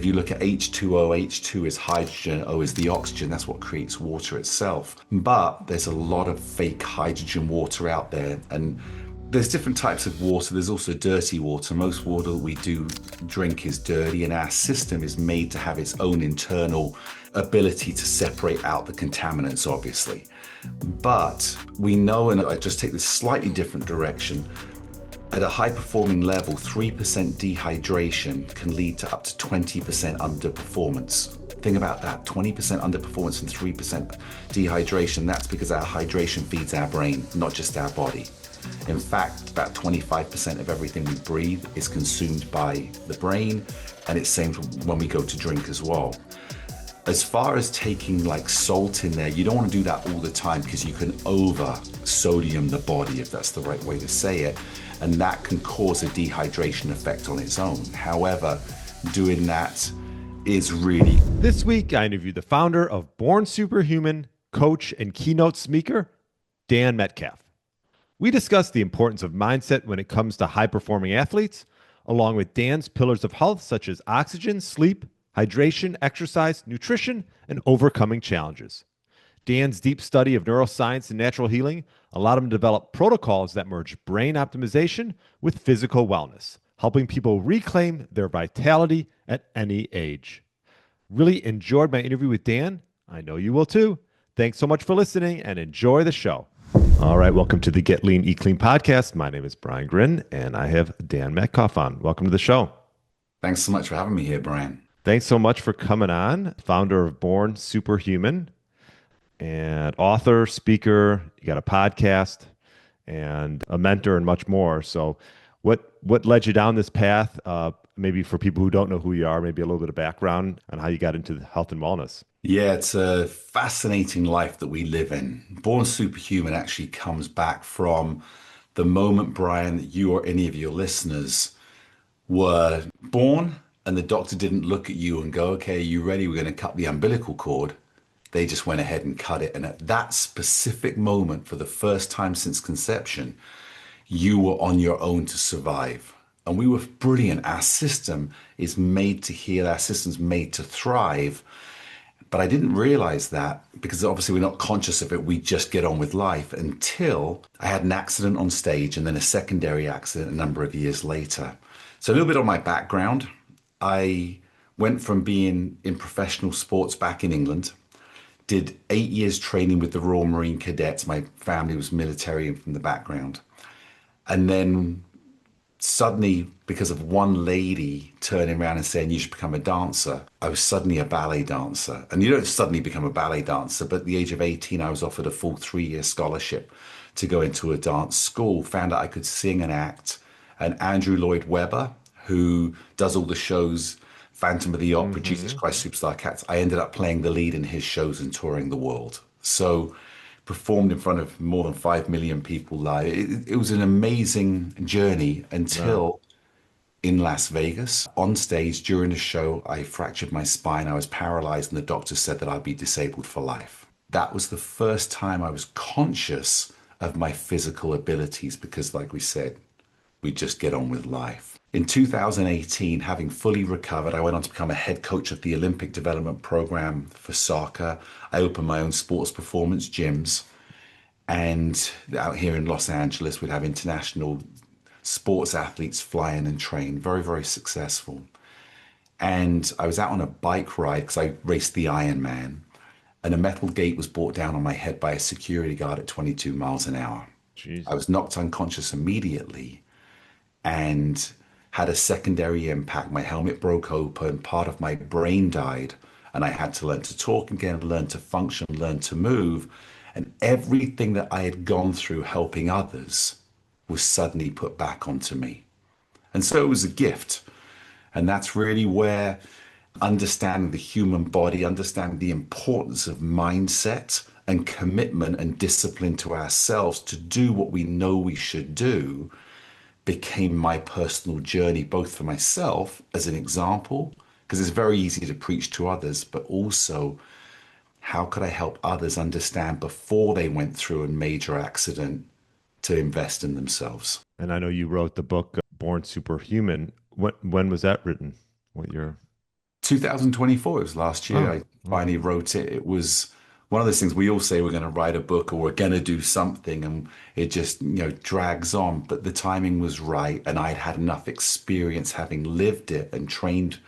If you look at H2O, H2 is hydrogen, O is the oxygen. That's what creates water itself. But there's a lot of fake hydrogen water out there. And there's different types of water. There's also dirty water. Most water we do drink is dirty, and our system is made to have its own internal ability to separate out the contaminants, obviously. But we know, and I just take this slightly different direction, at a high-performing level, 3% dehydration can lead to up to 20% underperformance. Think about that, 20% underperformance and 3% dehydration. That's because our hydration feeds our brain, not just our body. In fact, about 25% of everything we breathe is consumed by the brain, and it's same when we go to drink as well. As far as taking like salt in there, you don't want to do that all the time because you can over sodium the body, if that's the right way to say it, and that can cause a dehydration effect on its own. However, doing that is really... This week, I interviewed the founder of Born SuperHuman, coach and keynote speaker, Dan Metcalfe. We discussed the importance of mindset when it comes to high-performing athletes, along with Dan's pillars of health such as oxygen, sleep, hydration, exercise, nutrition, and overcoming challenges. Dan's deep study of neuroscience and natural healing allowed him to develop protocols that merge brain optimization with physical wellness, helping people reclaim their vitality at any age. Really enjoyed my interview with Dan. I know you will too. Thanks so much for listening and enjoy the show. All right, welcome to the Get Lean, Eat Clean podcast. My name is Gryn, and I have Dan Metcalfe on. Welcome to the show. Thanks so much for having me here, Brian. Thanks so much for coming on. Founder of Born SuperHuman, and author, speaker. You got a podcast and a mentor and much more. So what led you down this path? Maybe for people who don't know who you are, maybe a little bit of background on how you got into health and wellness. Yeah, it's a fascinating life that we live in. Born SuperHuman actually comes back from the moment, Brian, that you or any of your listeners were born and the doctor didn't look at you and go, okay, are you ready? We're going to cut the umbilical cord. They just went ahead and cut it. And at that specific moment, for the first time since conception, you were on your own to survive. And we were brilliant. Our system is made to heal. Our system's made to thrive. But I didn't realize that because obviously we're not conscious of it. We just get on with life until I had an accident on stage and then a secondary accident a number of years later. So a little bit on my background. I went from being in professional sports back in England, did 8 years training with the Royal Marine Cadets. My family was military from the background. And then suddenly, because of one lady turning around and saying, you should become a dancer, I was suddenly a ballet dancer. And you don't suddenly become a ballet dancer, but at the age of 18, I was offered a full 3-year scholarship to go into a dance school, found out I could sing and act. And Andrew Lloyd Webber, who does all the shows, Phantom of the Opera, Jesus Christ Superstar Cats, I ended up playing the lead in his shows and touring the world. So performed in front of more than 5 million people live. It was an amazing journey until in Las Vegas, on stage during a show, I fractured my spine. I was paralyzed and the doctor said that I'd be disabled for life. That was the first time I was conscious of my physical abilities because, like we said, we just get on with life. In 2018, having fully recovered, I went on to become a head coach of the Olympic Development Program for soccer. I opened my own sports performance gyms. And out here in Los Angeles, we'd have international sports athletes fly in and train. Very, very successful. And I was out on a bike ride because I raced the Ironman. And a metal gate was brought down on my head by a security guard at 22 miles an hour. Jeez. I was knocked unconscious immediately and had a secondary impact. My helmet broke open, part of my brain died, and I had to learn to talk again, learn to function, learn to move. And everything that I had gone through helping others was suddenly put back onto me. And so it was a gift. And that's really where understanding the human body, understanding the importance of mindset and commitment and discipline to ourselves to do what we know we should do became my personal journey, both for myself as an example, because it's very easy to preach to others, but also how could I help others understand before they went through a major accident to invest in themselves. And I know you wrote the book Born SuperHuman. When was that written? What year? 2024, it was last year. Oh, I oh. finally wrote it. It was one of those things we all say we're going to write a book or we're going to do something, and it just, drags on. But the timing was right, and I'd had enough experience having lived it and trained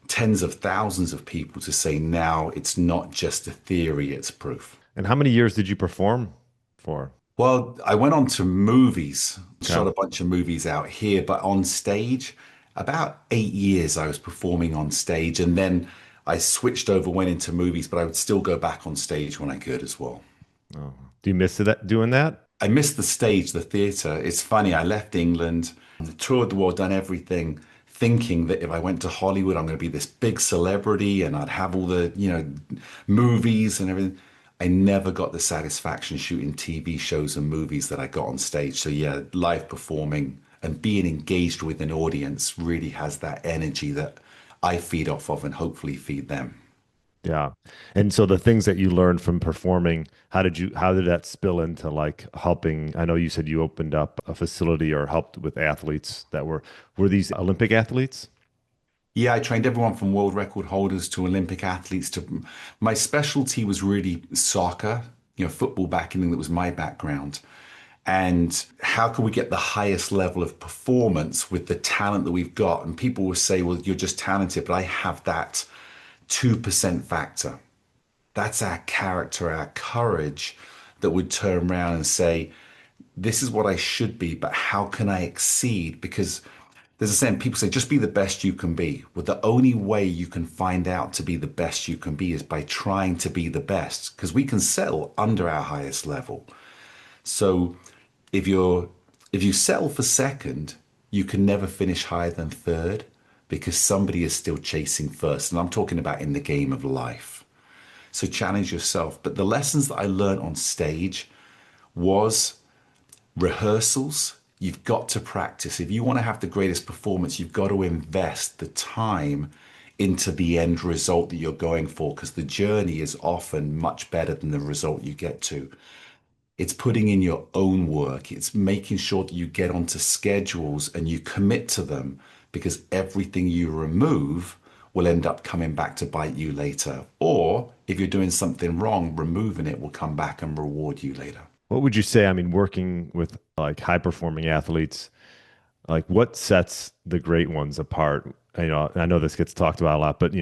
tens of thousands of people to say now it's not just a theory, it's proof. And how many years did you perform for? Well, I went on to movies, Okay. shot a bunch of movies out here, but on stage, about 8 years I was performing on stage. And then I switched over, went into movies, but I would still go back on stage when I could as well. Oh. Do you miss that doing that? I missed the stage, the theatre. It's funny, I left England, toured the world, done everything, thinking that if I went to Hollywood, I'm going to be this big celebrity and I'd have all the, movies and everything. I never got the satisfaction shooting TV shows and movies that I got on stage. So yeah, live performing and being engaged with an audience really has that energy that I feed off of and hopefully feed them. Yeah. And so the things that you learned from performing, how did that spill into like helping? I know you said you opened up a facility or helped with athletes were these Olympic athletes? Yeah, I trained everyone from world record holders to Olympic athletes to my specialty was really soccer, football back in that was my background. And how can we get the highest level of performance with the talent that we've got? And people will say, well, you're just talented, but I have that 2% factor. That's our character, our courage that would turn around and say, this is what I should be, but how can I exceed? Because there's a saying, people say, just be the best you can be. Well, the only way you can find out to be the best you can be is by trying to be the best, because we can settle under our highest level. So if you're if you settle for second, you can never finish higher than third because somebody is still chasing first. And I'm talking about in the game of life. So challenge yourself. But the lessons that I learned on stage was rehearsals. You've got to practice. If you want to have the greatest performance, you've got to invest the time into the end result that you're going for because the journey is often much better than the result you get to. It's putting in your own work. It's making sure that you get onto schedules and you commit to them because everything you remove will end up coming back to bite you later. Or if you're doing something wrong, removing it will come back and reward you later. What would you say? I mean, working with like high performing athletes, like what sets the great ones apart? I know this gets talked about a lot, but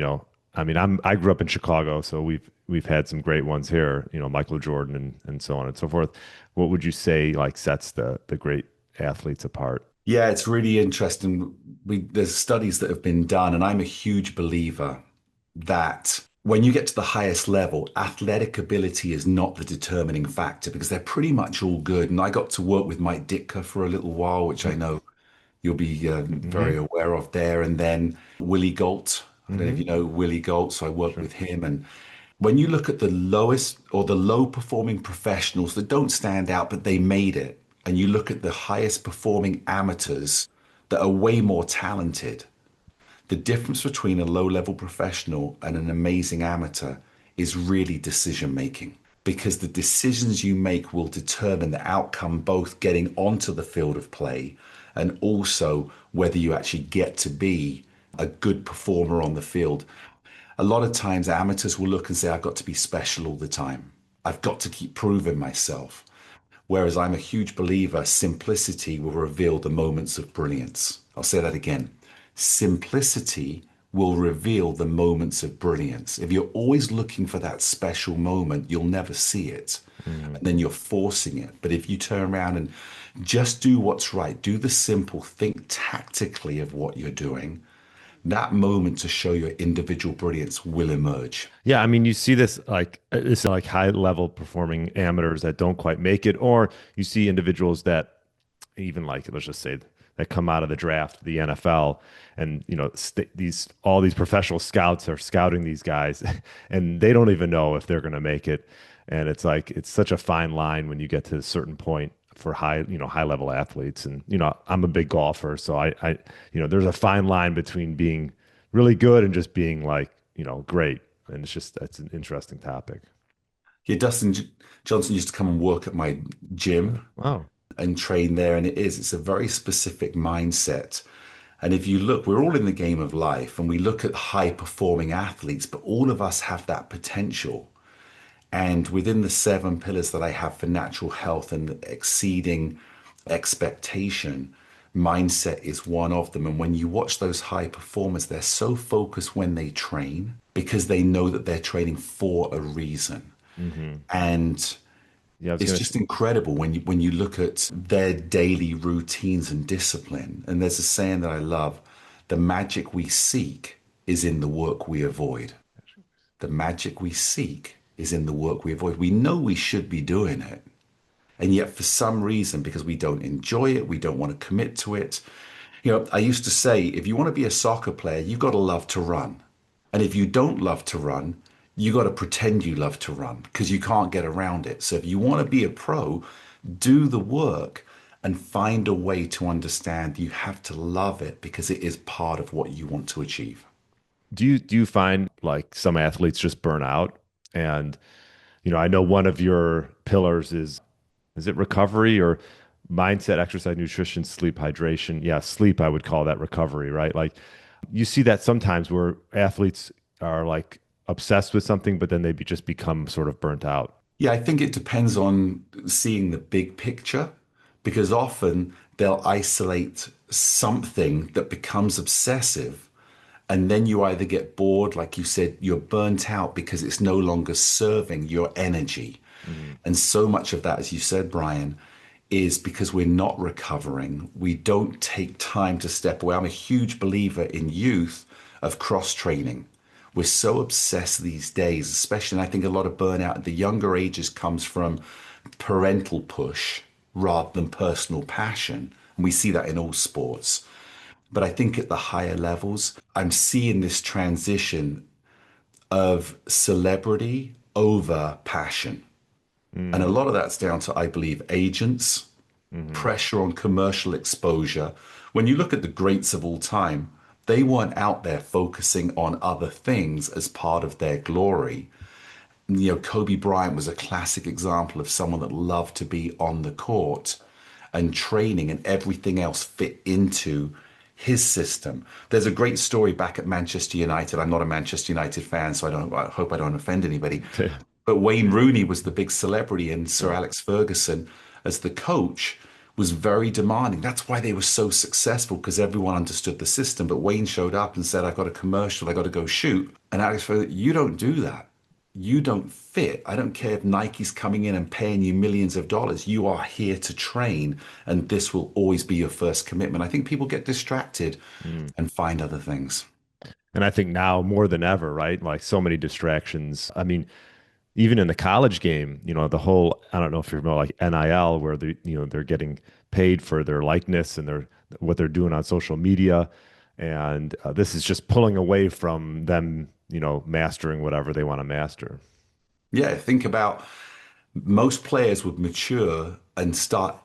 I mean, I grew up in Chicago, so we've had some great ones here, Michael Jordan and so on and so forth. What would you say like sets the great athletes apart? Yeah, it's really interesting. There's studies that have been done, and I'm a huge believer that when you get to the highest level, athletic ability is not the determining factor because they're pretty much all good. And I got to work with Mike Ditka for a little while, which I know you'll be very Mm-hmm. aware of there. And then Willie Galt. I don't know if Mm-hmm. you know Willie Galt, so I worked Sure. with him. And when you look at the lowest or the low performing professionals that don't stand out, but they made it, and you look at the highest performing amateurs that are way more talented, the difference between a low level professional and an amazing amateur is really decision making because the decisions you make will determine the outcome, both getting onto the field of play and also whether you actually get to be a good performer on the field. A lot of times amateurs will look and say, I've got to be special all the time. I've got to keep proving myself. Whereas I'm a huge believer, simplicity will reveal the moments of brilliance. I'll say that again. Simplicity will reveal the moments of brilliance. If you're always looking for that special moment, you'll never see it. Mm-hmm. And then you're forcing it. But if you turn around and just do what's right, do the simple, think tactically of what you're doing, that moment to show your individual brilliance will emerge. Yeah, I mean, you see this like high level performing amateurs that don't quite make it, or you see individuals that even like let's just say that come out of the draft, the NFL, and these all these professional scouts are scouting these guys, and they don't even know if they're going to make it, and it's like it's such a fine line when you get to a certain point for high level athletes, and I'm a big golfer, so I there's a fine line between being really good and just being like great, and it's an interesting topic. Yeah, Johnson used to come and work at my gym Wow. and train there, and it's a very specific mindset. And if you look, we're all in the game of life and we look at high performing athletes, but all of us have that potential. And within the seven pillars that I have for natural health and exceeding expectation, mindset is one of them. And when you watch those high performers, they're so focused when they train because they know that they're training for a reason. Hmm. And Yeah, I was it's gonna. just incredible when you look at their daily routines and discipline. And there's a saying that I love, the magic we seek is in the work we avoid. The magic we seek is in the work we avoid. We know we should be doing it. And yet, for some reason, because we don't enjoy it, we don't want to commit to it. I used to say, if you want to be a soccer player, you've got to love to run. And if you don't love to run, you got to pretend you love to run because you can't get around it. So if you want to be a pro, do the work and find a way to understand you have to love it because it is part of what you want to achieve. Do you find like some athletes just burn out? And I know one of your pillars is it recovery or mindset, exercise, nutrition, sleep, hydration? Yeah, sleep, I would call that recovery, right? Like you see that sometimes where athletes are like obsessed with something, but then they just become sort of burnt out. Yeah, I think it depends on seeing the big picture because often they'll isolate something that becomes obsessive. And then you either get bored, like you said, you're burnt out because it's no longer serving your energy. Hmm. And so much of that, as you said, Brian, is because we're not recovering. We don't take time to step away. I'm a huge believer in youth of cross training. We're so obsessed these days, especially, and I think a lot of burnout at the younger ages comes from parental push rather than personal passion. And we see that in all sports. But I think at the higher levels, I'm seeing this transition of celebrity over passion. And a Mm. lot of that's down to, I believe, agents, Hmm. pressure on commercial exposure. When you look at the greats of all time, they weren't out there focusing on other things as part of their glory. Kobe Bryant was a classic example of someone that loved to be on the court and training and everything else fit into his system. There's a great story back at Manchester United. I'm not a Manchester United fan, so I hope I don't offend anybody. But Wayne Rooney was the big celebrity, and Sir Yeah. Alex Ferguson, as the coach, was very demanding. That's why they were so successful because everyone understood the system. But Wayne showed up and said, "I got a commercial, I got to go shoot." And Alex Ferguson, you don't do that. You don't fit. I don't care if Nike's coming in and paying you millions of dollars. You are here to train, and this will always be your first commitment. I think people get distracted Mm. and find other things. And I think now more than ever, right? Like so many distractions. I mean, even in the college game, the whole, I don't know if you're familiar, like NIL, where they're getting paid for their likeness and what they're doing on social media. And this is just pulling away from them, mastering whatever they want to master. Yeah, think about most players would mature and start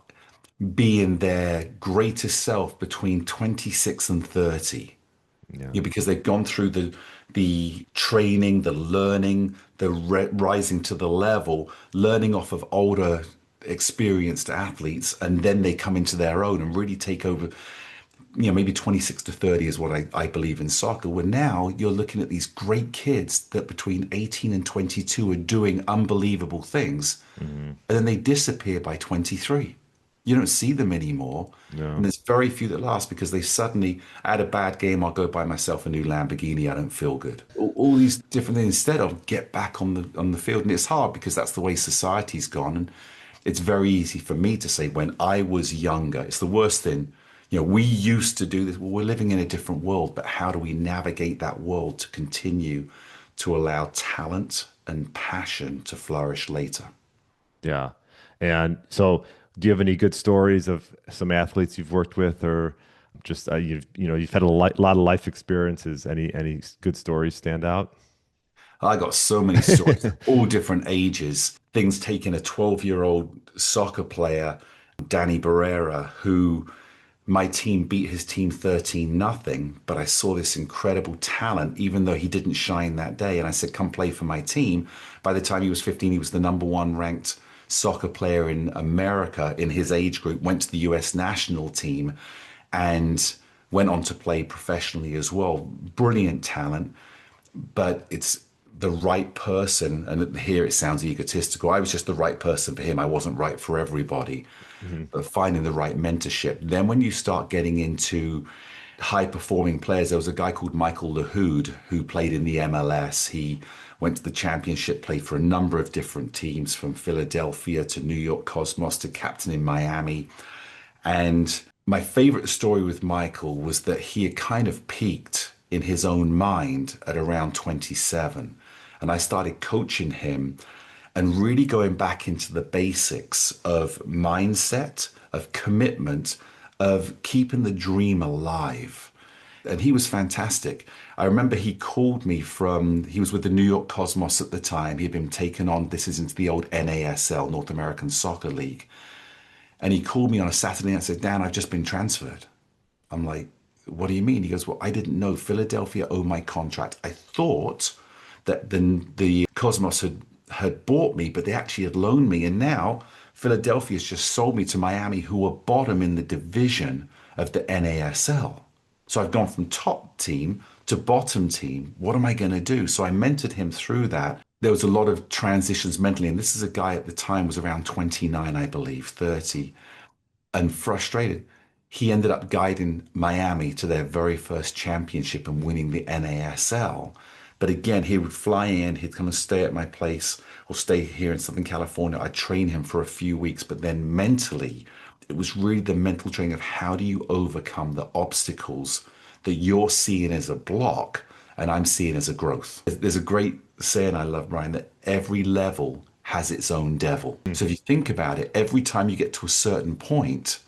being their greatest self between 26 and 30. Yeah. Because they've gone through the training, the learning, the rising to the level, learning off of older experienced athletes, and then they come into their own and really take over. Maybe 26 to 30 is what I believe in soccer, where now you're looking at these great kids that between 18 and 22 are doing unbelievable things, Hmm. and then they disappear by 23. You don't see them anymore. Yeah. And there's very few that last because they suddenly, I had a bad game, I'll go buy myself a new Lamborghini, I don't feel good. All these different things instead of get back on the field. And it's hard because that's the way society's gone. And it's very easy for me to say when I was younger, it's the worst thing. We used to do this. Well, we're living in a different world, but how do we navigate that world to continue to allow talent and passion to flourish later? Yeah. And so, do you have any good stories of some athletes you've worked with, or just you've had lot of life experiences? Any good stories stand out? I got so many stories of all different ages. Things taking a 12-year-old soccer player, Danny Barrera, who my team beat his team 13 nothing, but I saw this incredible talent, even though he didn't shine that day. And I said, come play for my team. By the time he was 15, he was the number one ranked soccer player in America in his age group, went to the US national team. And went on to play professionally as well. Brilliant talent, but it's the right person. And here it sounds egotistical. I was just the right person for him. I wasn't right for everybody. Mhm. But finding the right mentorship. Then when you start getting into high performing players, there was a guy called Michael Lahoud who played in the MLS. He went to the championship, played for a number of different teams from Philadelphia to New York Cosmos to captain in Miami. And my favorite story with Michael was that he had kind of peaked in his own mind at around 27. And I started coaching him and really going back into the basics of mindset, of commitment, of keeping the dream alive. And he was fantastic. I remember he called me he was with the New York Cosmos at the time. He had been taken on, this is into the old NASL, North American Soccer League. And he called me on a Saturday and said, Dan, I've just been transferred. I'm like, what do you mean? He goes, well, I didn't know Philadelphia owed my contract. I thought that the Cosmos had bought me, but they actually had loaned me. And now Philadelphia's just sold me to Miami, who were bottom in the division of the NASL. So I've gone from top team to bottom team. What am I going to do? So I mentored him through that. There was a lot of transitions mentally. And this is a guy at the time was around 29, I believe, 30 and frustrated. He ended up guiding Miami to their very first championship and winning the NASL. But again, he would fly in, he'd come and stay at my place or stay here in Southern California. I'd train him for a few weeks, but then mentally, it was really the mental training of how do you overcome the obstacles that you're seeing as a block and I'm seeing as a growth. There's a great saying I love, Brian, that every level has its own devil. So if you think about it, every time you get to a certain point,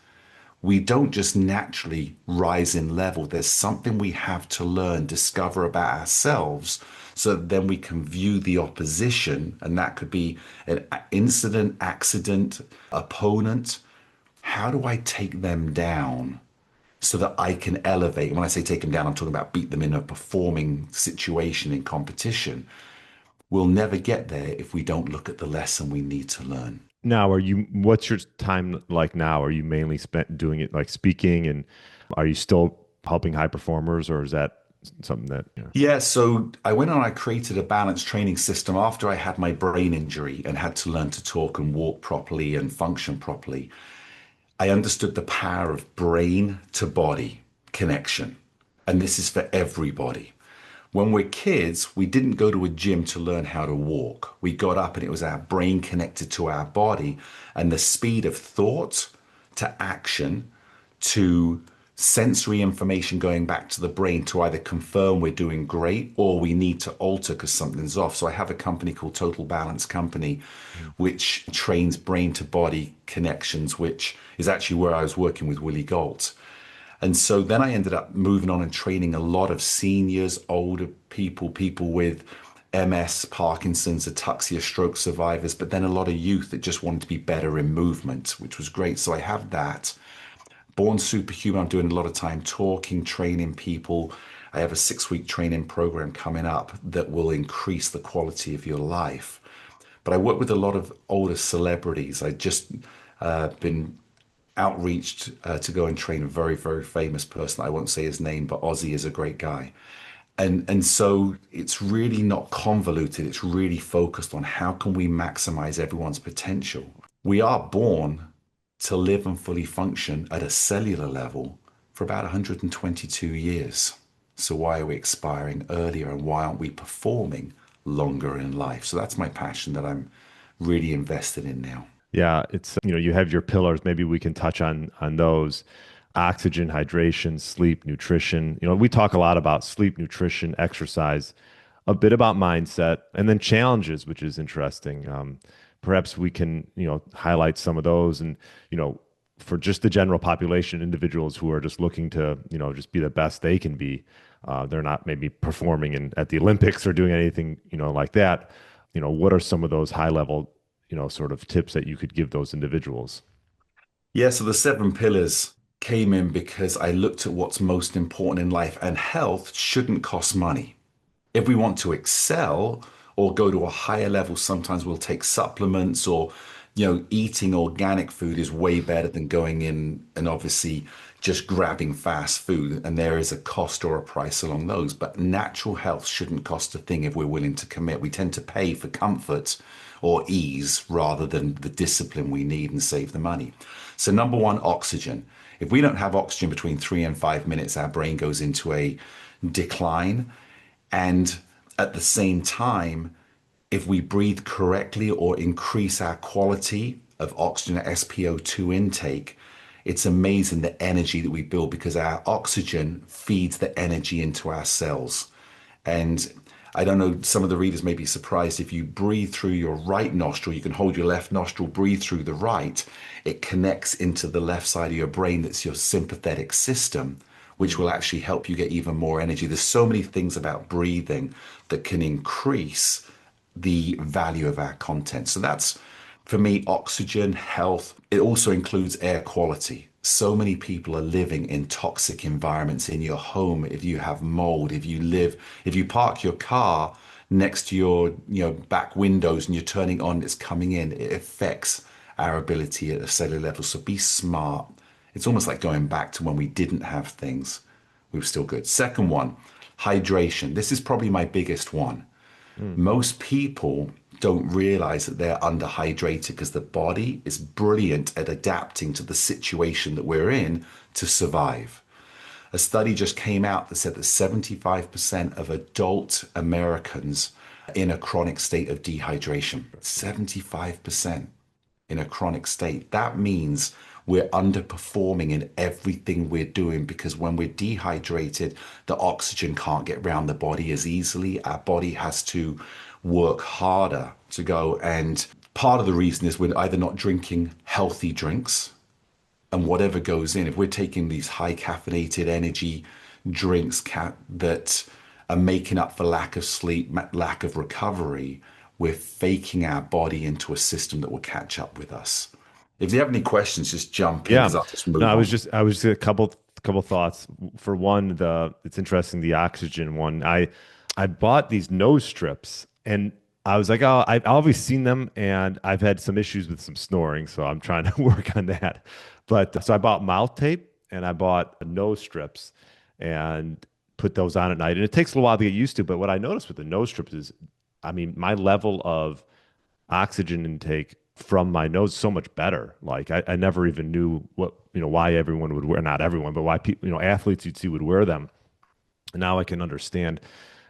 we don't just naturally rise in level. There's something we have to learn, discover about ourselves, so that then we can view the opposition, and that could be an incident, accident, opponent. How do I take them down so that I can elevate? And when I say take them down, I'm talking about beat them in a performing situation in competition. We'll never get there if we don't look at the lesson we need to learn. Now, what's your time like now? Are you mainly spent doing it like speaking, and are you still helping high performers, or is that something that, you know? Yeah, so I went on, I created a balanced training system after I had my brain injury and had to learn to talk and walk properly and function properly. I understood the power of brain to body connection. And this is for everybody. When we're kids, we didn't go to a gym to learn how to walk. We got up and it was our brain connected to our body, and the speed of thought to action to sensory information going back to the brain to either confirm we're doing great or we need to alter because something's off. So I have a company called Total Balance Company, which trains brain to body connections, which is actually where I was working with Willie Galt. And so then I ended up moving on and training a lot of seniors, older people, people with MS, Parkinson's, ataxia, stroke survivors, but then a lot of youth that just wanted to be better in movement, which was great. So I have that. Born Superhuman, I'm doing a lot of time talking, training people. I have a 6-week training program coming up that will increase the quality of your life. But I work with a lot of older celebrities. I just been outreached to go and train a very, very famous person. I won't say his name, but Ozzy is a great guy. And so it's really not convoluted. It's really focused on how can we maximize everyone's potential. We are born to live and fully function at a cellular level for about 122 years. So why are we expiring earlier and why aren't we performing longer in life? So that's my passion that I'm really invested in now. Yeah, it's, you have your pillars. Maybe we can touch on those: oxygen, hydration, sleep, nutrition. We talk a lot about sleep, nutrition, exercise, a bit about mindset, and then challenges, which is interesting. Perhaps we can, highlight some of those, and for just the general population, individuals who are just looking to, just be the best they can be. They're not maybe performing at the Olympics or doing anything, like that. What are some of those high level, sort of tips that you could give those individuals? Yeah, so the 7 pillars came in because I looked at what's most important in life, and health shouldn't cost money. If we want to excel or go to a higher level, sometimes we'll take supplements or, eating organic food is way better than going in and obviously just grabbing fast food, and there is a cost or a price along those. But natural health shouldn't cost a thing if we're willing to commit. We tend to pay for comfort or ease rather than the discipline we need and save the money. So, number one, oxygen. If we don't have oxygen between 3 and 5 minutes, our brain goes into a decline. And at the same time, if we breathe correctly or increase our quality of oxygen SpO2 intake, it's amazing the energy that we build because our oxygen feeds the energy into our cells. And I don't know, some of the readers may be surprised if you breathe through your right nostril, you can hold your left nostril, breathe through the right, it connects into the left side of your brain that's your sympathetic system, which will actually help you get even more energy. There's so many things about breathing that can increase the value of our content. So that's, for me, oxygen, health. It also includes air quality. So many people are living in toxic environments in your home. If you have mold, if you park your car next to your, back windows and you're turning on, it's coming in, it affects our ability at a cellular level. So be smart. It's almost like going back to when we didn't have things. We were still good. Second one, hydration. This is probably my biggest one. Mm. Most people don't realize that they're underhydrated because the body is brilliant at adapting to the situation that we're in to survive. A study just came out that said that 75% of adult Americans are in a chronic state of dehydration. 75% in a chronic state. That means we're underperforming in everything we're doing because when we're dehydrated, the oxygen can't get around the body as easily. Our body has to work harder to go. And part of the reason is we're either not drinking healthy drinks, and whatever goes in, if we're taking these high caffeinated energy drinks that are making up for lack of sleep, lack of recovery, we're faking our body into a system that will catch up with us. If you have any questions, just jump in Yeah. because I'll just No, move I was on. just I was just a couple thoughts. For one, it's interesting the oxygen one. I bought these nose strips and I was like, oh, I've always seen them and I've had some issues with some snoring, so I'm trying to work on that. But so I bought mouth tape and I bought nose strips and put those on at night. And it takes a little while to get used to, but what I noticed with the nose strips is, I mean, my level of oxygen intake from my nose so much better. Like I never even knew why everyone would wear, not everyone, but why people, athletes you'd see would wear them. And now I can understand.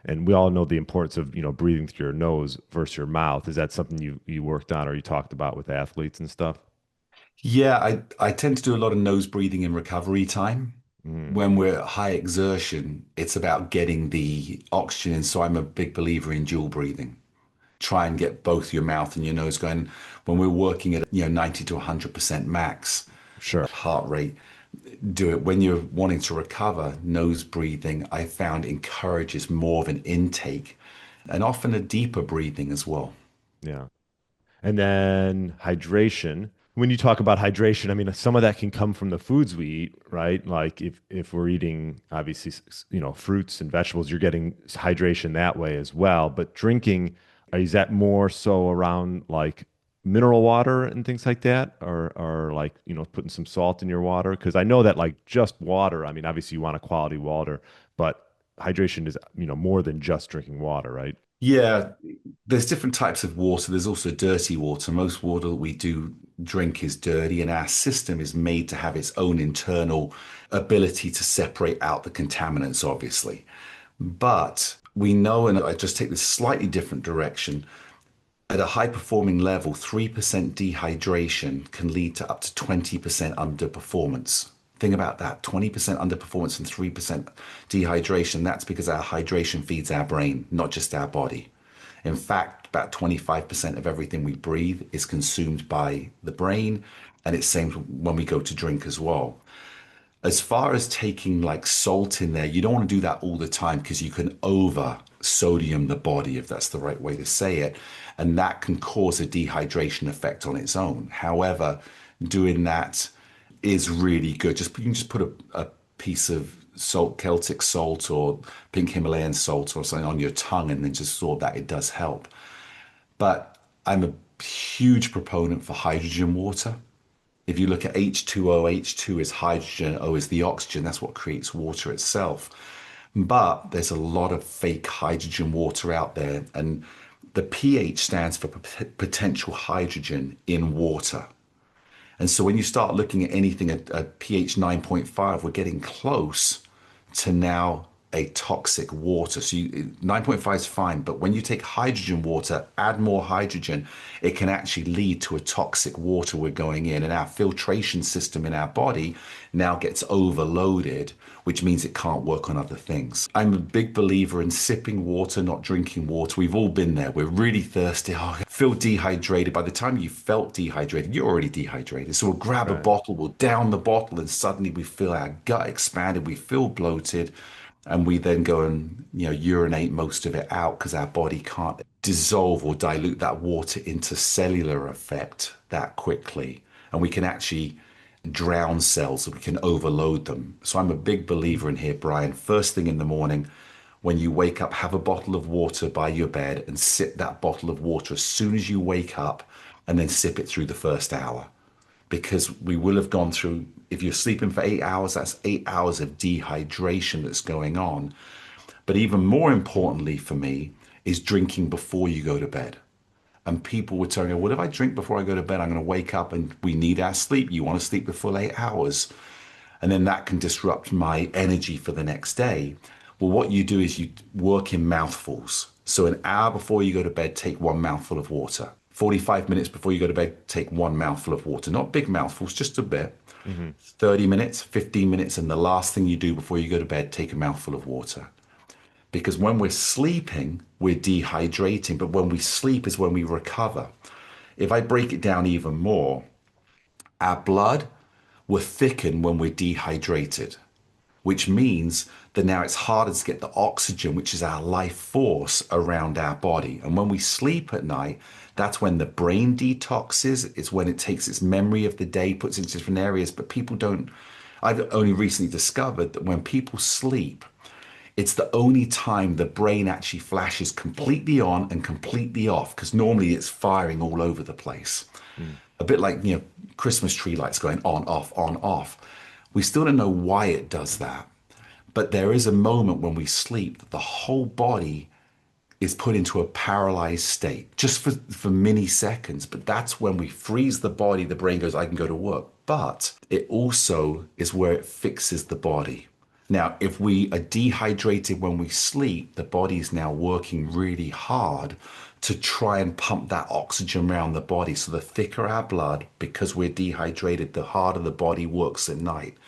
And we all know the importance of, breathing through your nose versus your mouth. Is that something you worked on or you talked about with athletes and stuff? Yeah, I tend to do a lot of nose breathing in recovery time. Mm, When we're at high exertion, it's about getting the oxygen in. So I'm a big believer in dual breathing. Try and get both your mouth and your nose going. When we're working at 90 to 100% max sure. heart rate, do it. When you're wanting to recover, nose breathing, I found encourages more of an intake and often a deeper breathing as well. Yeah. And then hydration. When you talk about hydration, I mean, some of that can come from the foods we eat, right? Like if we're eating obviously, fruits and vegetables, you're getting hydration that way as well. But drinking, is that more so around like mineral water and things like that, or like, putting some salt in your water? Because I know that like just water, I mean, obviously you want a quality water, but hydration is, more than just drinking water, right? Yeah, there's different types of water. There's also dirty water. Most water that we do drink is dirty, and our system is made to have its own internal ability to separate out the contaminants, obviously. But we know, and I just take this slightly different direction, at a high performing level, 3% dehydration can lead to up to 20% underperformance. Think about that, 20% underperformance and 3% dehydration. That's because our hydration feeds our brain, not just our body. In fact, about 25% of everything we breathe is consumed by the brain, and it's same when we go to drink as well. As far as taking like salt in there, you don't want to do that all the time because you can over sodium the body, if that's the right way to say it. And that can cause a dehydration effect on its own. However, doing that is really good. You can just put a piece of salt, Celtic salt or pink Himalayan salt or something on your tongue and then just saw that it does help. But I'm a huge proponent for hydrogen water. If you look at H2O, H2 is hydrogen, O is the oxygen. That's what creates water itself. But there's a lot of fake hydrogen water out there. And the pH stands for potential hydrogen in water. And so when you start looking at anything at pH 9.5, we're getting close to now a toxic water. So 9.5 is fine, but when you take hydrogen water, add more hydrogen, it can actually lead to a toxic water we're going in. And our filtration system in our body now gets overloaded, which means it can't work on other things. I'm a big believer in sipping water, not drinking water. We've all been there. We're really thirsty. Oh, I feel dehydrated. By the time you felt dehydrated, you're already dehydrated. So we'll grab a Right. bottle, we'll down the bottle, and suddenly we feel our gut expanded, we feel bloated, and we then go and urinate most of it out because our body can't dissolve or dilute that water into cellular effect that quickly, and we can actually drown cells, so we can overload them. So I'm a big believer in here, Brian. First thing in the morning, when you wake up, have a bottle of water by your bed and sip that bottle of water as soon as you wake up, and then sip it through the first hour, because we will have gone through, if you're sleeping for 8 hours, that's 8 hours of dehydration that's going on. But even more importantly for me is drinking before you go to bed. And people were telling me, what if I drink before I go to bed? I'm going to wake up and we need our sleep. You want to sleep the full 8 hours. And then that can disrupt my energy for the next day. Well, what you do is you work in mouthfuls. So an hour before you go to bed, take one mouthful of water. 45 minutes before you go to bed, take one mouthful of water. Not big mouthfuls, just a bit. Mm-hmm. 30 minutes, 15 minutes, and the last thing you do before you go to bed, take a mouthful of water. Because when we're sleeping, we're dehydrating, but when we sleep is when we recover. If I break it down even more, our blood will thicken when we're dehydrated, which means that now it's harder to get the oxygen, which is our life force, around our body. And when we sleep at night, that's when the brain detoxes. It's when it takes its memory of the day, puts it into different areas. But people don't, I've only recently discovered that when people sleep, it's the only time the brain actually flashes completely on and completely off, because normally it's firing all over the place. Mm. A bit like, Christmas tree lights going on, off, on, off. We still don't know why it does that. But there is a moment when we sleep that the whole body is put into a paralyzed state just for mini seconds. But that's when we freeze the body. The brain goes, I can go to work. But it also is where it fixes the body. Now, if we are dehydrated when we sleep, the body is now working really hard to try and pump that oxygen around the body. So the thicker our blood, because we're dehydrated, the harder the body works at night.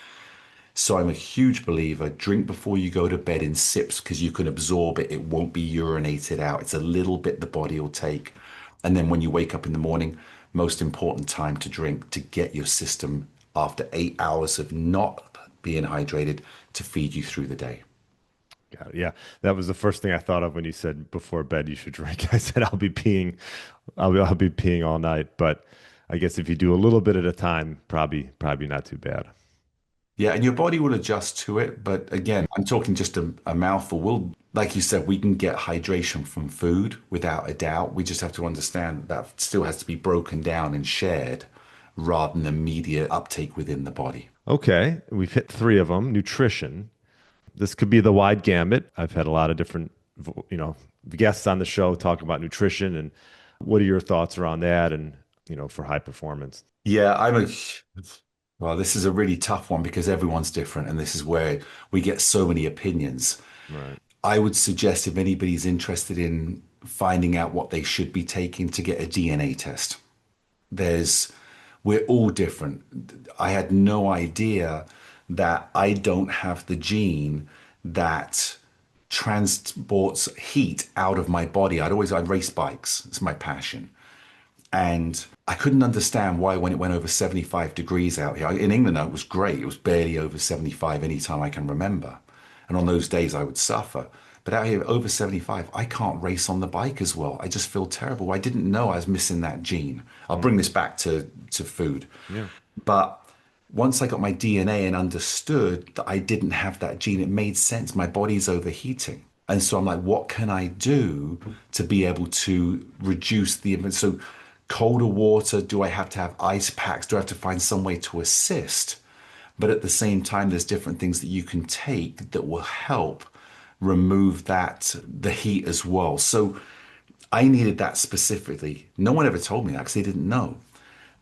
So I'm a huge believer, drink before you go to bed in sips because you can absorb it. It won't be urinated out. It's a little bit the body will take. And then when you wake up in the morning, most important time to drink to get your system, after 8 hours of not being hydrated, to feed you through the day. Got it. Yeah, that was the first thing I thought of when you said before bed you should drink. I said I'll be peeing, I'll be peeing all night. But I guess if you do a little bit at a time, probably not too bad. Yeah, and your body will adjust to it. But again, I'm talking just a mouthful. Like you said, we can get hydration from food without a doubt. We just have to understand that still has to be broken down and shared rather than immediate uptake within the body. Okay, we've hit three of them. Nutrition. This could be the wide gamut. I've had a lot of different, guests on the show talking about nutrition, and what are your thoughts around that? And for high performance. Yeah, well, this is a really tough one because everyone's different, and this is where we get so many opinions. Right. I would suggest if anybody's interested in finding out what they should be taking, to get a DNA test. We're all different. I had no idea that I don't have the gene that transports heat out of my body. I race bikes. It's my passion. And I couldn't understand why, when it went over 75 degrees out here. In England, it was great. It was barely over 75 anytime I can remember. And on those days, I would suffer. But out here, over 75, I can't race on the bike as well. I just feel terrible. I didn't know I was missing that gene. I'll bring this back to food. Yeah. But once I got my DNA and understood that I didn't have that gene, it made sense. My body's overheating. And so I'm like, what can I do to be able to reduce the... So colder water? Do I have to have ice packs? Do I have to find some way to assist? But at the same time, there's different things that you can take that will help remove the heat as well. So I needed that specifically. No one ever told me that because they didn't know.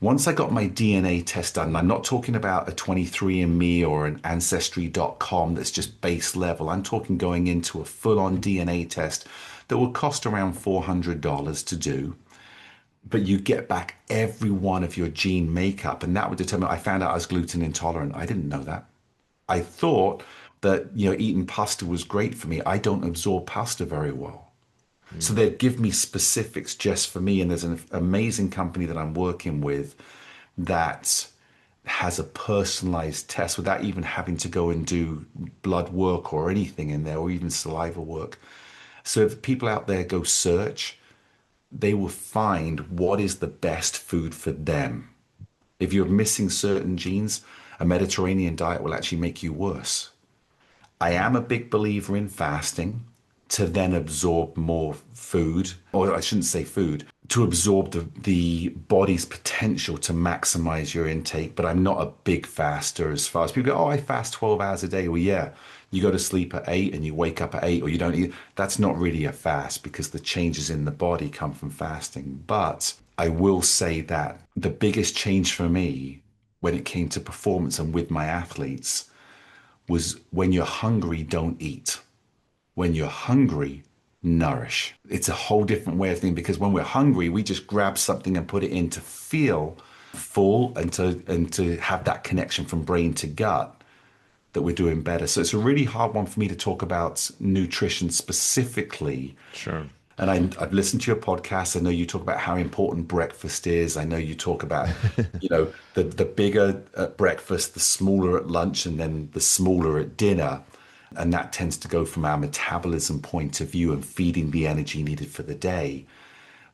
Once I got my DNA test done, and I'm not talking about a 23andMe or an Ancestry.com that's just base level. I'm talking going into a full-on DNA test that will cost around $400 to do, but you get back every one of your gene makeup, and that would determine. I found out I was gluten intolerant. I didn't know that. I thought that, eating pasta was great for me. I don't absorb pasta very well. So Mm. they'd give me specifics just for me. And there's an amazing company that I'm working with that has a personalized test without even having to go and do blood work or anything in there, or even saliva work. So if people out there go search, they will find what is the best food for them. If you're missing certain genes, a Mediterranean diet will actually make you worse. I am a big believer in fasting to then absorb more food, or I shouldn't say food, to absorb the body's potential to maximize your intake. But I'm not a big faster as far as people go, oh, I fast 12 hours a day. Well, yeah, you go to sleep at 8 and you wake up at 8, or you don't eat. That's not really a fast because the changes in the body come from fasting. But I will say that the biggest change for me when it came to performance and with my athletes was when you're hungry, don't eat. When you're hungry, nourish. It's a whole different way of thinking because when we're hungry, we just grab something and put it in to feel full and to have that connection from brain to gut that we're doing better. So it's a really hard one for me to talk about nutrition specifically. Sure. And I've listened to your podcast. I know you talk about how important breakfast is. I know you talk about, the bigger at breakfast, the smaller at lunch, and then the smaller at dinner. And that tends to go from our metabolism point of view and feeding the energy needed for the day.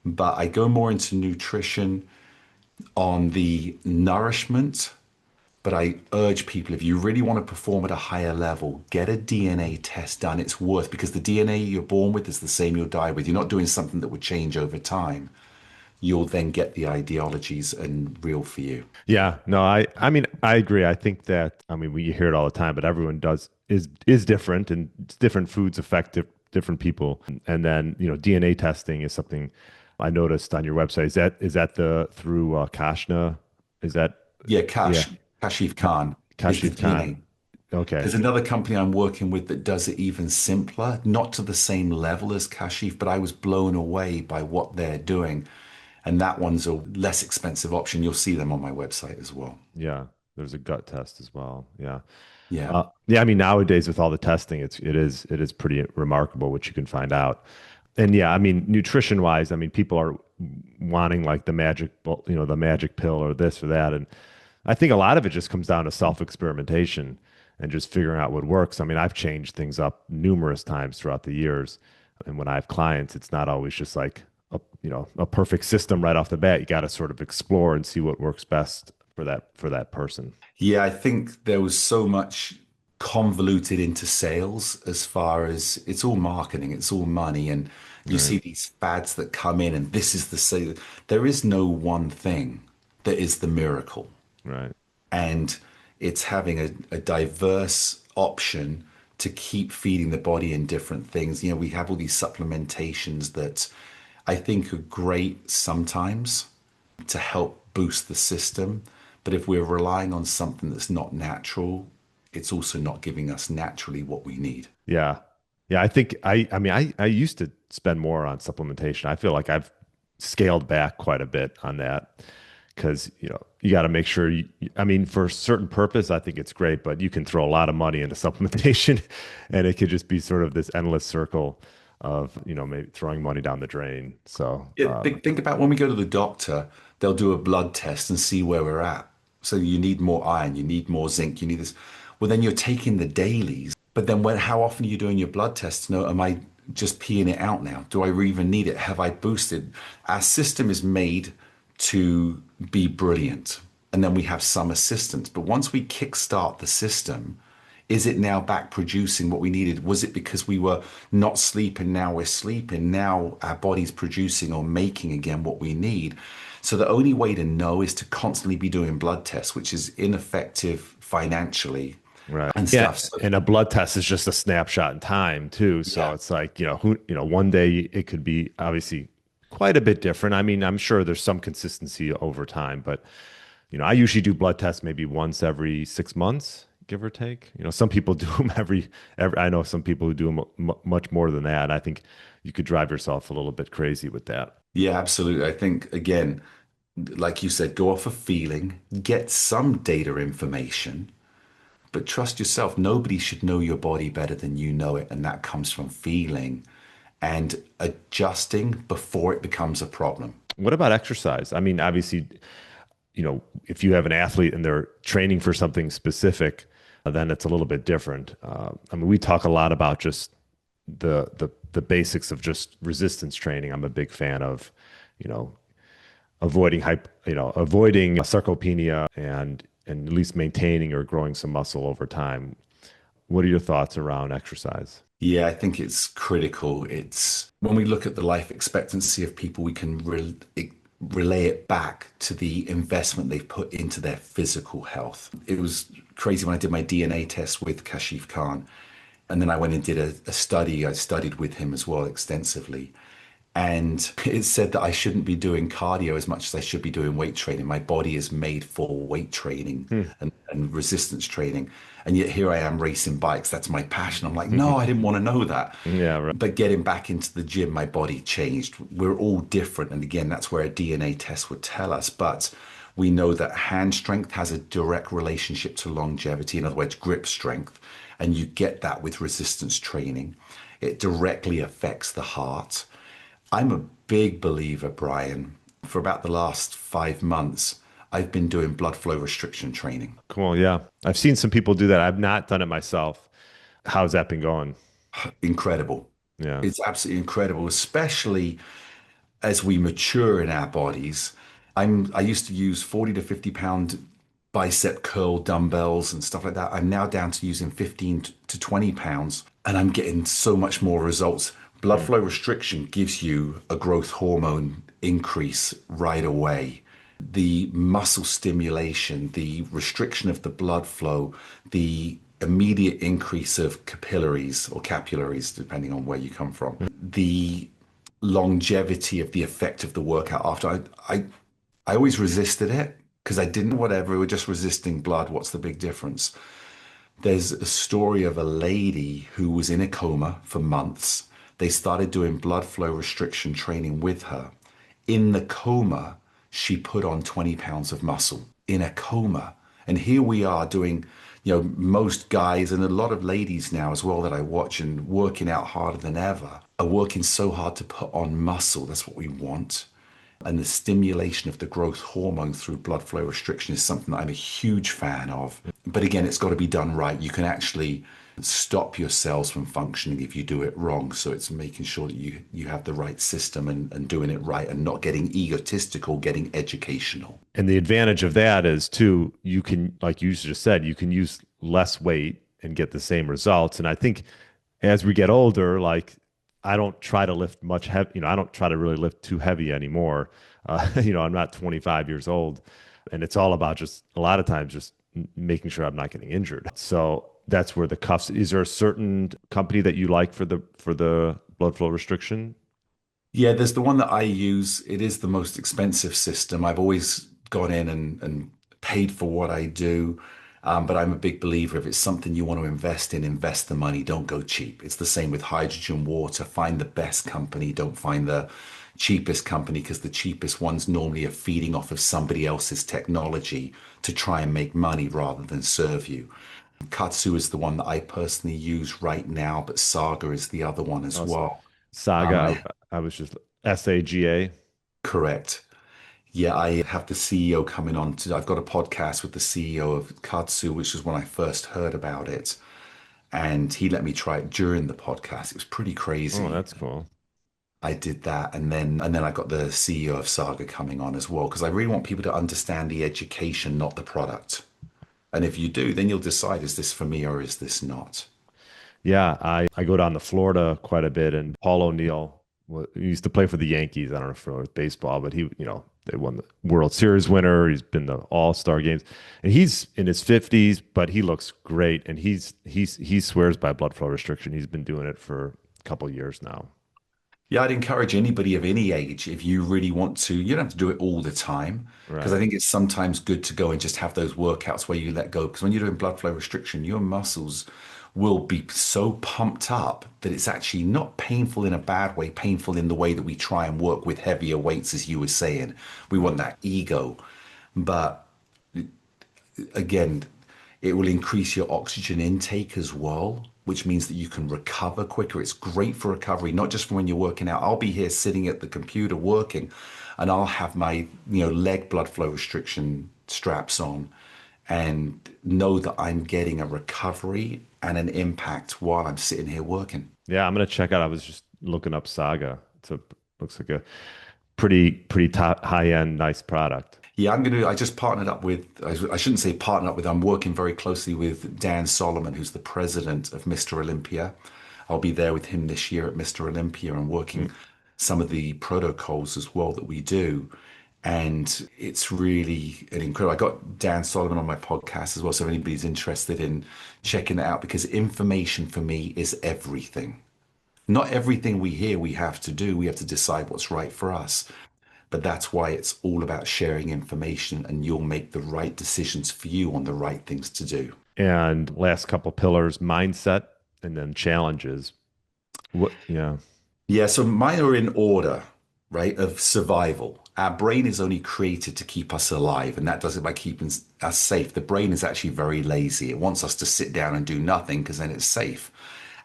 But I go more into nutrition on the nourishment. But I urge people, if you really want to perform at a higher level, get a DNA test done. It's worth because the DNA you're born with is the same you'll die with. You're not doing something that would change over time. You'll then get the ideologies and real for you. Yeah, no, I mean, I agree. I think that, I mean, we hear it all the time, but everyone is different, and different foods affect different people. And then, DNA testing is something I noticed on your website. Is that the through Kashna? Is that Yeah, yeah, Kashif Khan is the Kashif Khan? DNA. Okay. There's another company I'm working with that does it even simpler, not to the same level as Kashif, but I was blown away by what they're doing. And that one's a less expensive option. You'll see them on my website as well. Yeah, there's a gut test as well. Yeah. Yeah. Yeah, I mean, nowadays with all the testing, it is pretty remarkable what you can find out. And yeah, I mean, nutrition wise, I mean, people are wanting like the magic pill or this or that, and I think a lot of it just comes down to self experimentation and just figuring out what works. I mean, I've changed things up numerous times throughout the years, and when I have clients, it's not always just like a perfect system right off the bat. You got to sort of explore and see what works best for that person. Yeah, I think there was so much convoluted into sales as far as it's all marketing, it's all money, and you Right. see these fads that come in, and this is the sale. There is no one thing that is the miracle, Right. and it's having a diverse option to keep feeding the body in different things. We have all these supplementations that I think are great sometimes to help boost the system. But if we're relying on something that's not natural, it's also not giving us naturally what we need. Yeah. Yeah. I think I mean, I used to spend more on supplementation. I feel like I've scaled back quite a bit on that because, you got to make sure I mean, for a certain purpose, I think it's great, but you can throw a lot of money into supplementation and it could just be sort of this endless circle of, maybe throwing money down the drain. So, Yeah, think about when we go to the doctor, they'll do a blood test and see where we're at. So you need more iron, you need more zinc, you need this. Well, then you're taking the dailies. But then how often are you doing your blood tests? No, am I just peeing it out now? Do I even need it? Have I boosted? Our system is made to be brilliant. And then we have some assistance. But once we kickstart the system, Is it now back producing what we needed? Was it because we were not sleeping? Now we're sleeping. Now our body's producing or making again what we need. So the only way to know is to constantly be doing blood tests, which is ineffective financially Right. and Yeah. stuff. So And a blood test is just a snapshot in time too. So yeah, it's like, one day it could be obviously quite a bit different. I mean, I'm sure there's some consistency over time, but I usually do blood tests maybe once every 6 months, give or take. Some people do them every I know some people who do them much more than that. I think you could drive yourself a little bit crazy with that. yeah, absolutely. I think again, like you said, go off a feeling, get some data information, but trust yourself. Nobody should know your body better than you know it, and that comes from feeling and adjusting before it becomes a problem. What about exercise? I mean, obviously, if you have an athlete and they're training for something specific, then it's a little bit different. I mean, we talk a lot about just the basics of just resistance training. I'm a big fan of, you know, avoiding sarcopenia and at least maintaining or growing some muscle over time. What are your thoughts around exercise? Yeah, I think it's critical. It's when we look at the life expectancy of people, we can relay it back to the investment they've put into their physical health. It was crazy when I did my DNA test with Kashif Khan, and then I went and did a study. I studied with him as well extensively. And it said that I shouldn't be doing cardio as much as I should be doing weight training. My body is made for weight training Hmm. and resistance training. And yet here I am racing bikes. That's my passion. I'm like, no, I didn't want to know that. Yeah, right. But getting back into the gym, my body changed. We're all different. And again, that's where a DNA test would tell us. But we know that hand strength has a direct relationship to longevity, in other words, grip strength. And you get that with resistance training. It directly affects the heart. I'm a big believer, Brian. For about the last 5 months, I've been doing blood flow restriction training. Cool. Yeah. I've seen some people do that. I've not done it myself. How's that been going? Incredible. Yeah. It's absolutely incredible, especially as we mature in our bodies. I used to use 40 to 50 pound bicep curl dumbbells and stuff like that. I'm now down to using 15 to 20 pounds and I'm getting so much more results. Blood Hmm. flow restriction gives you a growth hormone increase right away. The muscle stimulation, the restriction of the blood flow, the immediate increase of capillaries or capillaries, depending on where you come from, the longevity of the effect of the workout after. I always resisted it because I didn't, whatever, we're just resisting blood. What's the big difference? There's a story of a lady who was in a coma for months. They started doing blood flow restriction training with her. In the coma, she put on 20 pounds of muscle in a coma. And here we are doing, most guys and a lot of ladies now as well that I watch and working out harder than ever are working so hard to put on muscle. That's what we want. And the stimulation of the growth hormone through blood flow restriction is something that I'm a huge fan of. But again, it's got to be done right. You can actually stop your cells from functioning if you do it wrong. So it's making sure that you have the right system and doing it right and not getting egotistical, getting educational. And the advantage of that is too, you can, like you just said, you can use less weight and get the same results. And I think as we get older, like I don't try to lift much heavy, I don't try to really lift too heavy anymore. I'm not 25 years old, and it's all about just a lot of times just making sure I'm not getting injured. So that's where the cuffs. Is there a certain company that you like for the blood flow restriction? Yeah, there's the one that I use. It is the most expensive system. I've always gone in and paid for what I do. But I'm a big believer if it's something you want to invest in, invest the money, don't go cheap. It's the same with hydrogen, water. Find the best company, don't find the cheapest company because the cheapest ones normally are feeding off of somebody else's technology to try and make money rather than serve you. Katsu is the one that I personally use right now, but Saga is the other one as Oh, well. Saga. I I was just SAGA. correct. Yeah, I have the CEO coming on to, I've got a podcast with the CEO of Katsu, which is when I first heard about it. And he let me try it during the podcast. It was pretty Oh, crazy. that's cool. I did that, and then I got the CEO of Saga coming on as well because I really want people to understand the education, not the product. And if you do, then you'll decide, is this for me or is this not? Yeah, I go down to Florida quite a bit, and Paul O'Neill he used to play for the Yankees. I don't know if you're with baseball, but they won the World Series winner. He's been the All-Star games, and he's in his 50s, but he looks great, and he swears by blood flow restriction. He's been doing it for a couple years now. Yeah, I'd encourage anybody of any age, if you really want to, you don't have to do it all the time, because I Right. think it's sometimes good to go and just have those workouts where you let go. Because when you're doing blood flow restriction, your muscles will be so pumped up that it's actually not painful in a bad way, painful in the way that we try and work with heavier weights, as you were saying. We want that ego. But again, it will increase your oxygen intake as well, which means that you can recover quicker. It's great for recovery, not just for when you're working out. I'll be here sitting at the computer working, and I'll have my, leg blood flow restriction straps on and know that I'm getting a recovery and an impact while I'm sitting here working. Yeah, I'm gonna check out. I was just looking up Saga. Looks like a pretty top high end, nice product. Yeah, I just partnered up with, I shouldn't say partnered up with, I'm working very closely with Dan Solomon, who's the president of Mr. Olympia. I'll be there with him this year at Mr. Olympia and Mm. working some of the protocols as well that we do. And it's really an incredible. I got Dan Solomon on my podcast as well. So if anybody's interested in checking that out, because information for me is everything. Not everything we hear we have to do. We have to decide what's right for us. But that's why it's all about sharing information and you'll make the right decisions for you on the right things to do. And last couple pillars, mindset and then challenges. What? Yeah. Yeah, so mine are in order, right, of survival. Our brain is only created to keep us alive, and that does it by keeping us safe. The brain is actually very lazy. It wants us to sit down and do nothing because then it's safe.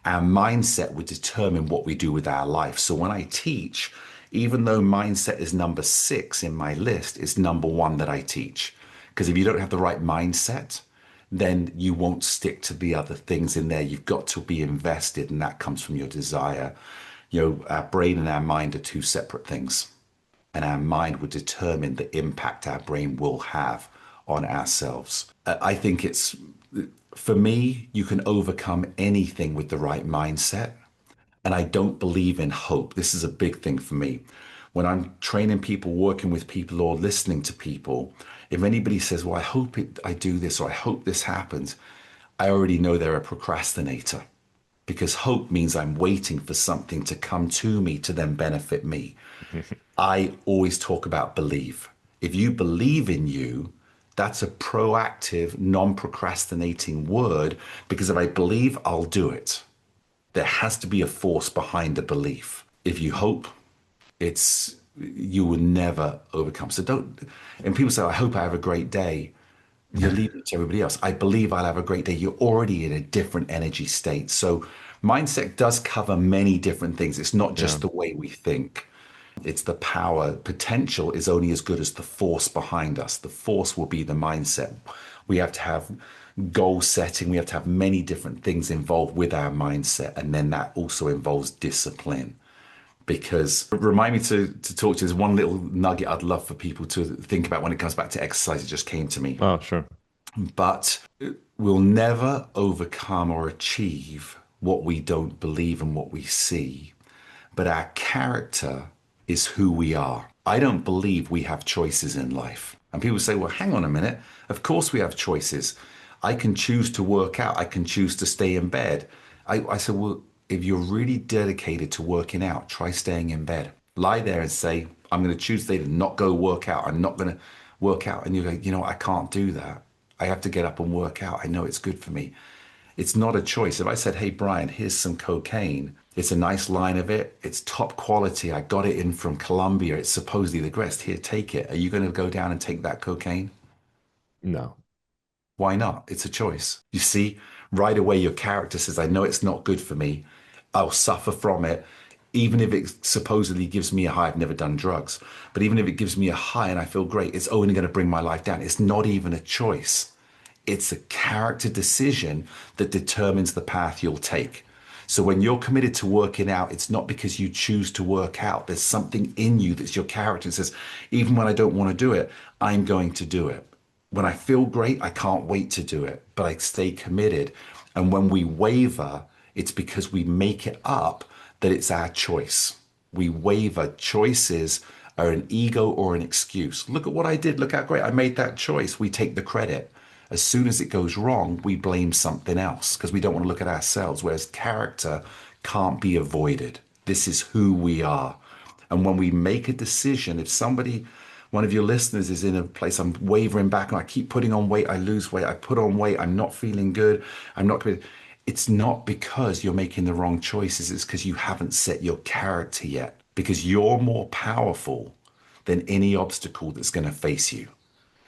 Our mindset would determine what we do with our life. So when I teach, even though mindset is number 6 in my list, it's number 1 that I teach. Because if you don't have the right mindset, then you won't stick to the other things in there. You've got to be invested, and that comes from your desire. Our brain and our mind are two separate things, and our mind would determine the impact our brain will have on ourselves. I think it's, for me, you can overcome anything with the right mindset. And I don't believe in hope. This is a big thing for me. When I'm training people, working with people, or listening to people, if anybody says, well, I do this, or I hope this happens, I already know they're a procrastinator, because hope means I'm waiting for something to come to me to then benefit me. I always talk about believe. If you believe in you, that's a proactive, non procrastinating word, because if I believe, I'll do it. There has to be a force behind the belief. If you hope, you will never overcome. So don't, and people say, I hope I have a great day. You're leaving it to everybody else. I believe I'll have a great day. You're already in a different energy state. So mindset does cover many different things. It's not Yeah. just the way we think. It's the power. Potential is only as good as the force behind us. The force will be the mindset. We have to have goal setting. We have to have many different things involved with our mindset. And then that also involves discipline. Because remind me to talk to you. There's one little nugget I'd love for people to think about when it comes back to exercise. It just came to me. Oh, sure. But we'll never overcome or achieve what we don't believe and what we see. But our character is who we are. I don't believe we have choices in life. And people say, well, hang on a minute. Of course we have choices. I can choose to work out. I can choose to stay in bed. I said, well, if you're really dedicated to working out, try staying in bed. Lie there and say, I'm going to choose today to not go work out. I'm not going to work out. And you go, you know what? I can't do that. I have to get up and work out. I know it's good for me. It's not a choice. If I said, hey, Brian, here's some cocaine, it's a nice line of it. It's top quality. I got it in from Colombia. It's supposedly the best. Here, take it. Are you going to go down and take that cocaine? No. Why not? It's a choice. You see, right away, your character says, I know it's not good for me. I'll suffer from it. Even if it supposedly gives me a high, I've never done drugs, but even if it gives me a high and I feel great, it's only going to bring my life down. It's not even a choice. It's a character decision that determines the path you'll take. So when you're committed to working out, it's not because you choose to work out. There's something in you that's your character that says, even when I don't want to do it, I'm going to do it. When I feel great, I can't wait to do it, but I stay committed. And when we waver, it's because we make it up that it's our choice. We waver. Choices are an ego or an excuse. Look at what I did. Look how great I made that choice. We take the credit. As soon as it goes wrong, we blame something else because we don't want to look at ourselves. Whereas character can't be avoided. This is who we are. And when we make a decision, if somebody, one of your listeners is in a place, I'm wavering back and I keep putting on weight, I lose weight, I put on weight, I'm not feeling good, I'm not good. It's not because you're making the wrong choices, it's because you haven't set your character yet. Because you're more powerful than any obstacle that's going to face you.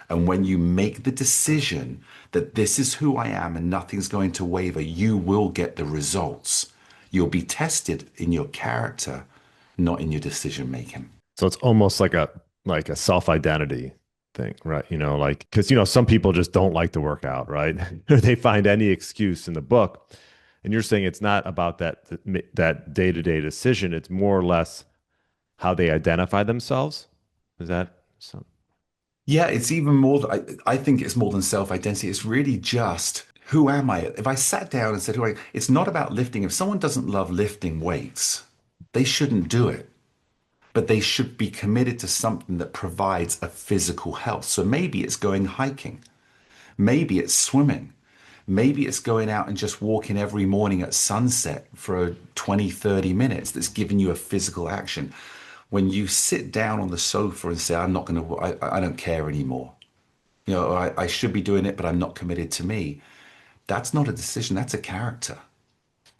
And when you make the decision that this is who I am and nothing's going to waver, you will get the results. You'll be tested in your character, not in your decision making. So it's almost like a self-identity thing, right? Like because some people just don't like to work out, right? They find any excuse in the book. And you're saying it's not about that day-to-day decision. It's more or less how they identify themselves. Is that so? Yeah, it's even more, I think it's more than self-identity. It's really just who am I? If I sat down and said, it's not about lifting. If someone doesn't love lifting weights, they shouldn't do it. But they should be committed to something that provides a physical health. So maybe it's going hiking. Maybe it's swimming. Maybe it's going out and just walking every morning at sunset for 20, 30 minutes that's giving you a physical action. When you sit down on the sofa and say, I'm not going to, I don't care anymore. I should be doing it, but I'm not committed to me. That's not a decision. That's a character.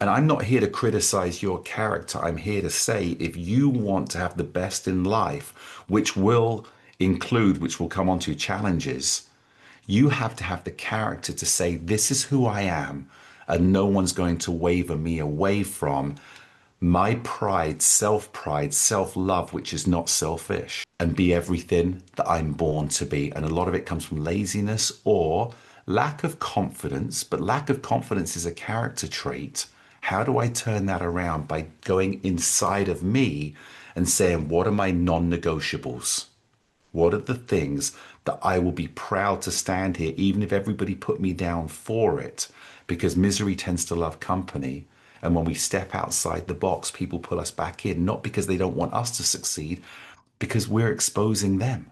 And I'm not here to criticize your character. I'm here to say if you want to have the best in life, which will come onto challenges, you have to have the character to say, this is who I am, and no one's going to waver me away from my pride, self love, which is not selfish, and be everything that I'm born to be. And a lot of it comes from laziness or lack of confidence, but lack of confidence is a character trait. How do I turn that around? By going inside of me and saying, what are my non negotiables? What are the things that I will be proud to stand here, even if everybody put me down for it? Because misery tends to love company. And when we step outside the box, people pull us back in, not because they don't want us to succeed, because we're exposing them.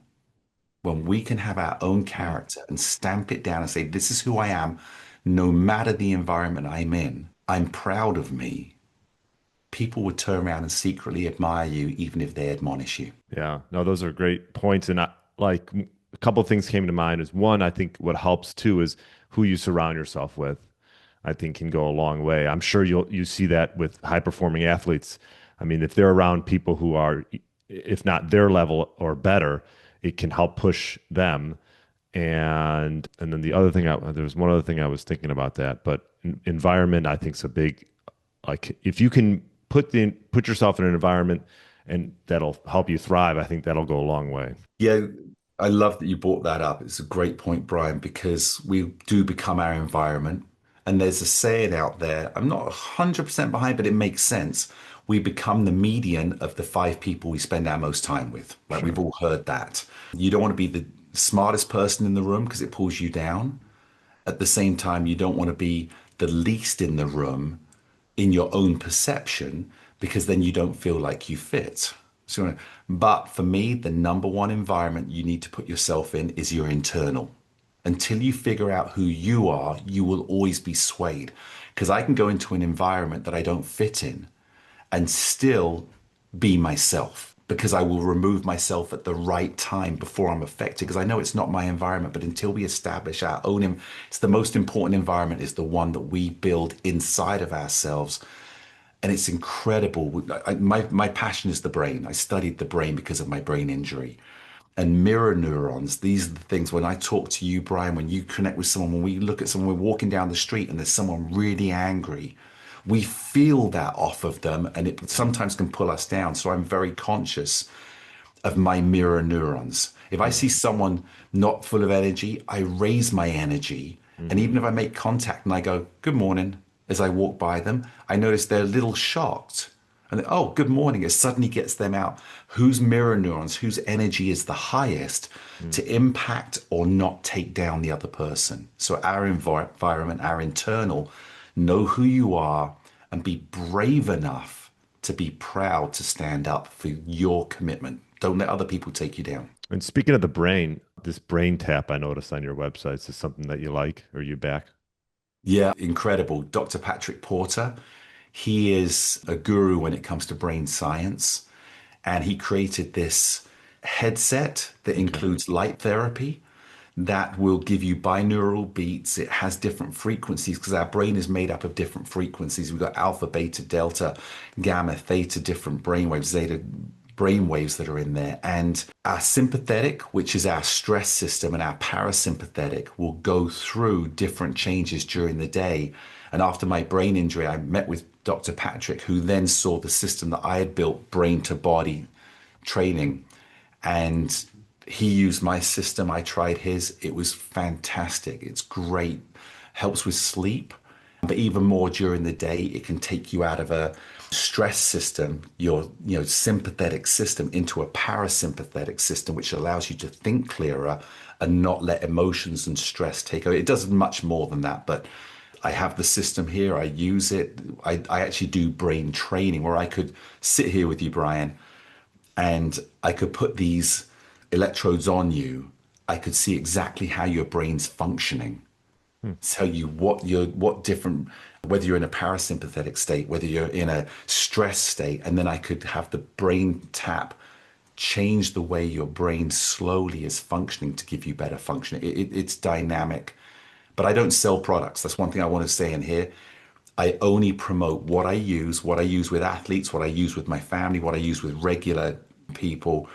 When we can have our own character and stamp it down and say, this is who I am, no matter the environment I'm in, I'm proud of me, people would turn around and secretly admire you, even if they admonish you. Yeah, no, those are great points. And a couple of things came to mind is one, I think what helps too is who you surround yourself with. I think can go a long way. I'm sure you see that with high performing athletes. I mean, if they're around people who are, if not their level or better, it can help push them. And then the other thing, there was one other thing I was thinking about that, but environment I think is a big, like if you can put yourself in an environment and that'll help you thrive, I think that'll go a long way. Yeah, I love that you brought that up. It's a great point, Brian, because we do become our environment. And there's a saying out there, I'm not 100% behind, but it makes sense. We become the median of the five people we spend our most time with. Like Sure. we've all heard that. You don't want to be the smartest person in the room because it pulls you down. At the same time, you don't want to be the least in the room in your own perception because then you don't feel like you fit. So, but for me, the number one environment you need to put yourself in is your internal. Until you figure out who you are, you will always be swayed. Because I can go into an environment that I don't fit in and still be myself because I will remove myself at the right time before I'm affected because I know it's not my environment. But until we establish our own, it's the most important environment is the one that we build inside of ourselves. And it's incredible. My passion is the brain. I studied the brain because of my brain injury. And mirror neurons, these are the things when I talk to you, Brian, when you connect with someone, when we look at someone, we're walking down the street and there's someone really angry, we feel that off of them and it sometimes can pull us down. So I'm very conscious of my mirror neurons. If I see someone not full of energy, I raise my energy. And Mm-hmm. even if I make contact and I go, good morning, as I walk by them, I notice they're a little shocked. And then, oh, good morning. It suddenly gets them out whose mirror neurons, whose energy is the highest Mm. to impact or not take down the other person. So our environment, our internal, know who you are and be brave enough to be proud to stand up for your commitment. Don't let other people take you down. And speaking of the brain, this brain tap I noticed on your websites is something that you like or you back. Yeah, incredible. Dr. Patrick Porter, he is a guru when it comes to brain science. And he created this headset that Okay. includes light therapy that will give you binaural beats. It has different frequencies because our brain is made up of different frequencies. We've got alpha, beta, delta, gamma, theta, different brainwaves, zeta brainwaves that are in there. And our sympathetic, which is our stress system, and our parasympathetic will go through different changes during the day. And after my brain injury, I met with Dr. Patrick, who then saw the system that I had built, brain to body training. And he used my system. I tried his. It was fantastic. It's great. Helps with sleep. But even more during the day, it can take you out of a stress system, your sympathetic system, into a parasympathetic system, which allows you to think clearer and not let emotions and stress take over. It does much more than that, but I have the system here. I use it. I actually do brain training where I could sit here with you, Brian, and I could put these electrodes on you. I could see exactly how your brain's functioning, Hmm. tell you what different, whether you're in a parasympathetic state, whether you're in a stress state, and then I could have the brain tap change the way your brain slowly is functioning to give you better function. It's dynamic, but I don't sell products. That's one thing I want to say in here. I only promote what I use with athletes, what I use with my family, what I use with regular people.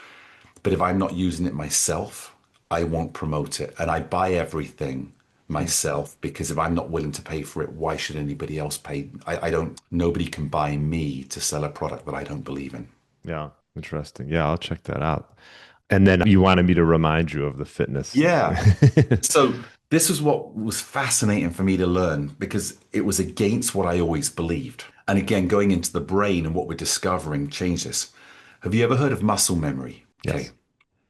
But if I'm not using it myself, I won't promote it. And I buy everything Hmm. myself because if I'm not willing to pay for it, why should anybody else pay? I don't, nobody can buy me to sell a product that I don't believe in. Yeah. Interesting. Yeah, I'll check that out. And then you wanted me to remind you of the fitness. Yeah. So this was what was fascinating for me to learn because it was against what I always believed. And again, going into the brain and what we're discovering changed this. Have you ever heard of muscle memory? Okay. Yes.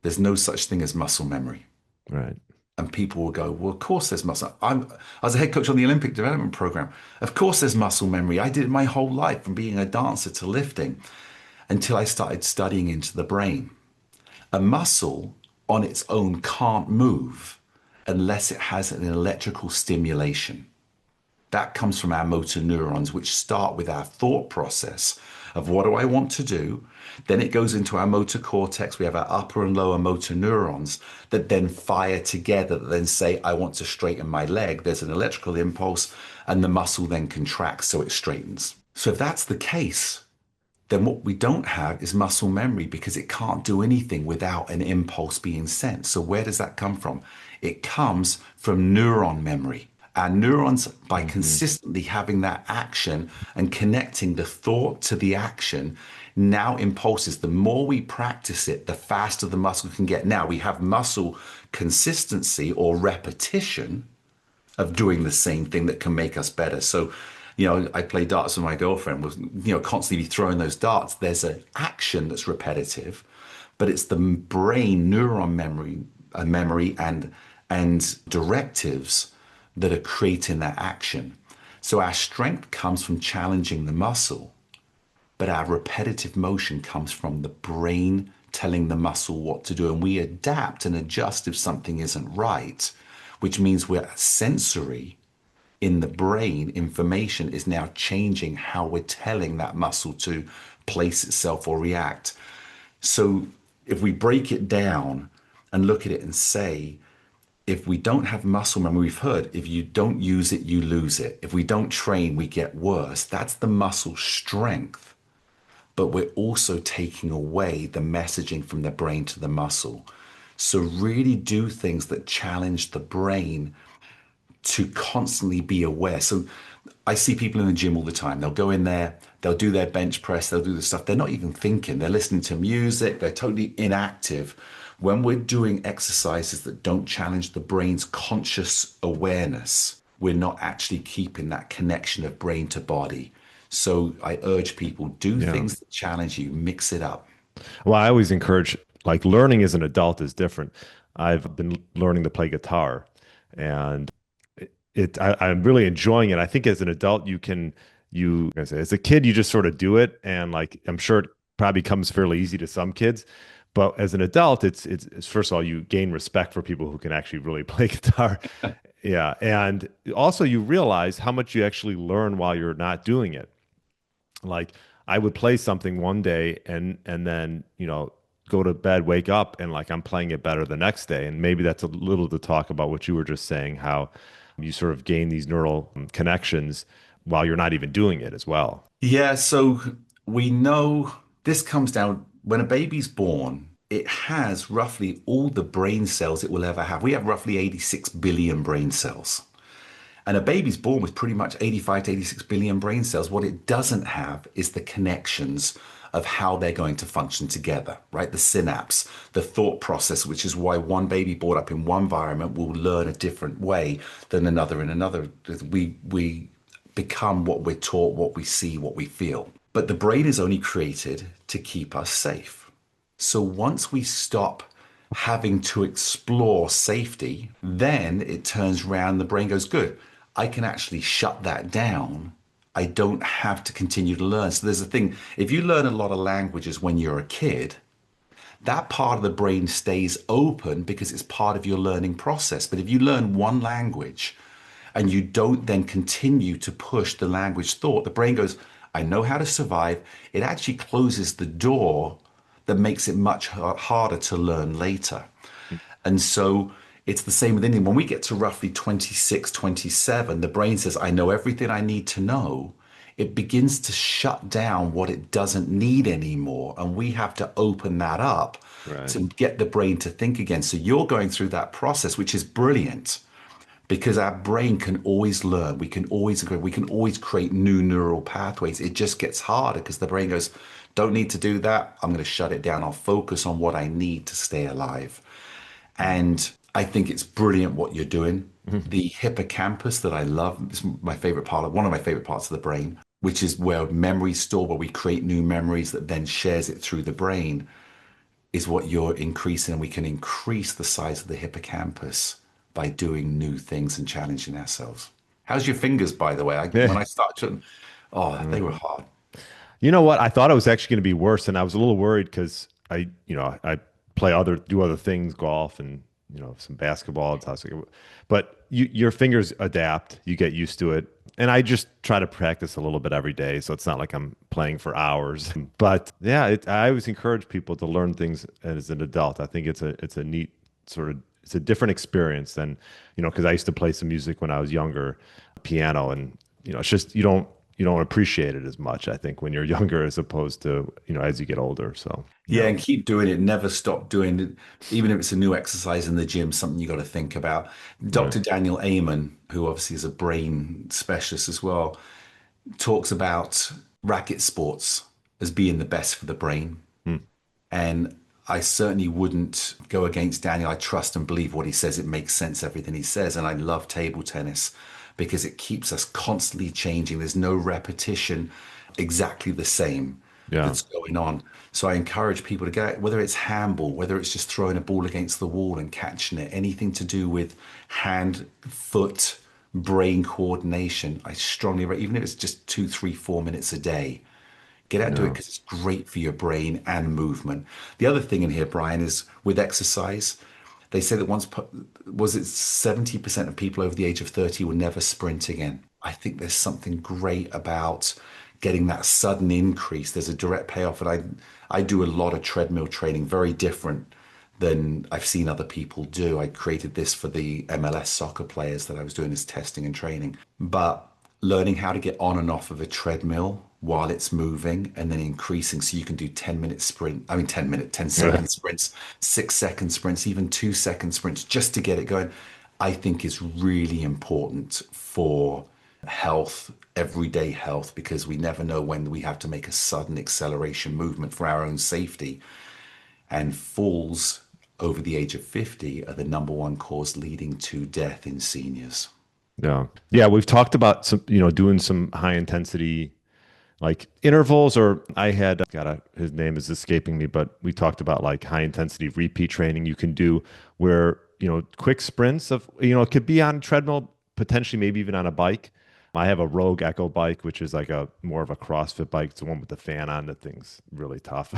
There's no such thing as muscle memory. Right. And people will go, well, of course there's muscle. I was a head coach on the Olympic development program. Of course there's muscle memory. I did it my whole life from being a dancer to lifting until I started studying into the brain. A muscle on its own can't move unless it has an electrical stimulation. That comes from our motor neurons, which start with our thought process of what do I want to do? Then it goes into our motor cortex. We have our upper and lower motor neurons that then fire together, that then say, I want to straighten my leg. There's an electrical impulse, and the muscle then contracts so it straightens. So if that's the case, then what we don't have is muscle memory because it can't do anything without an impulse being sent. So where does that come from? It comes from neuron memory. Our neurons, by Hmm. consistently having that action and connecting the thought to the action, now impulses. The more we practice it, the faster the muscle can get. Now we have muscle consistency or repetition of doing the same thing that can make us better. So, I play darts with my girlfriend, was, constantly throwing those darts. There's an action that's repetitive, but it's the brain neuron memory and directives that are creating that action. So our strength comes from challenging the muscle, but our repetitive motion comes from the brain telling the muscle what to do. And we adapt and adjust if something isn't right, which means we're sensory in the brain. Information is now changing how we're telling that muscle to place itself or react. So if we break it down and look at it and say, if we don't have muscle memory, we've heard if you don't use it, you lose it. If we don't train, we get worse. That's the muscle strength. But we're also taking away the messaging from the brain to the muscle. So really do things that challenge the brain to constantly be aware. So I see people in the gym all the time. They'll go in there, they'll do their bench press, they'll do the stuff. They're not even thinking. They're listening to music. They're totally inactive. When we're doing exercises that don't challenge the brain's conscious awareness, we're not actually keeping that connection of brain to body. So I urge people, do Yeah. things that challenge you, mix it up. Well, I always encourage, like, learning as an adult is different. I've been learning to play guitar, and I'm really enjoying it. I think as an adult, as a kid, you just sort of do it, and like I'm sure it probably comes fairly easy to some kids, but as an adult, it's first of all you gain respect for people who can actually really play guitar. Yeah, and also you realize how much you actually learn while you're not doing it. Like I would play something one day and then, go to bed, wake up, and like I'm playing it better the next day. And maybe that's a little to talk about what you were just saying, how you sort of gain these neural connections while you're not even doing it as well. Yeah, so we know this comes down when a baby's born, it has roughly all the brain cells it will ever have. We have roughly 86 billion brain cells. And a baby's born with pretty much 85 to 86 billion brain cells. What it doesn't have is the connections of how they're going to function together, right? The synapse, the thought process, which is why one baby brought up in one environment will learn a different way than another in another. We become what we're taught, what we see, what we feel. But the brain is only created to keep us safe. So once we stop having to explore safety, then it turns around, the brain goes, good, I can actually shut that down. I don't have to continue to learn. So there's a thing, if you learn a lot of languages when you're a kid, that part of the brain stays open because it's part of your learning process. But if you learn one language and you don't then continue to push the language thought, the brain goes, I know how to survive. It actually closes the door that makes it much harder to learn later. And so it's the same with Indian. When we get to roughly 26, 27, the brain says, I know everything I need to know. It begins to shut down what it doesn't need anymore. And we have to open that up Right. to get the brain to think again. So you're going through that process, which is brilliant because our brain can always learn. We can always create new neural pathways. It just gets harder because the brain goes, don't need to do that. I'm going to shut it down. I'll focus on what I need to stay alive. And I think it's brilliant what you're doing. Mhm. The hippocampus that I love is my favorite part, one of my favorite parts of the brain, which is where memories store, where we create new memories that then shares it through the brain, is what you're increasing. And we can increase the size of the hippocampus by doing new things and challenging ourselves. How's your fingers, by the way? When Yeah. I started, oh, they were hard. You know what? I thought it was actually going to be worse, and I was a little worried because I do other things, golf and some basketball and stuff. But your fingers adapt, you get used to it, and I just try to practice a little bit every day, so it's not like I'm playing for hours. But yeah, I always encourage people to learn things as an adult. I think it's a neat sort of it's a different experience than because I used to play some music when I was younger, piano, and it's just you don't appreciate it as much, I think, when you're younger as opposed to, as you get older. So, Yeah, yeah. and keep doing it. Never stop doing it. Even if it's a new exercise in the gym, something you got to think about. Right. Dr. Daniel Amen, who obviously is a brain specialist as well, talks about racket sports as being the best for the brain. Hmm. And I certainly wouldn't go against Daniel. I trust and believe what he says. It makes sense, everything he says. And I love table tennis because it keeps us constantly changing. There's no repetition exactly the same Yeah. that's going on. So I encourage people to get, whether it's handball, whether it's just throwing a ball against the wall and catching it, anything to do with hand, foot, brain coordination. I strongly, even if it's just 2, 3, 4 minutes a day, get out and do it Yeah. because it's great for your brain and movement. The other thing in here, Brian, is with exercise, they say that was it 70% of people over the age of 30 will never sprint again. I think there's something great about getting that sudden increase. There's a direct payoff. And I do a lot of treadmill training, very different than I've seen other people do. I created this for the MLS soccer players that I was doing as testing and training. But learning how to get on and off of a treadmill while it's moving and then increasing so you can do 10-minute sprint, I mean 10-minute, 10-second sprints, 6-second sprints, even 2-second sprints just to get it going, I think is really important for health, everyday health, because we never know when we have to make a sudden acceleration movement for our own safety. And falls over the age of 50 are the number one cause leading to death in seniors. Yeah. Yeah. We've talked about some, doing some high intensity, like intervals, or I had, his name is escaping me, but we talked about like high intensity repeat training you can do where, quick sprints of, it could be on treadmill, potentially maybe even on a bike. I have a Rogue Echo bike, which is like a more of a CrossFit bike. It's the one with the fan on. The thing's really tough.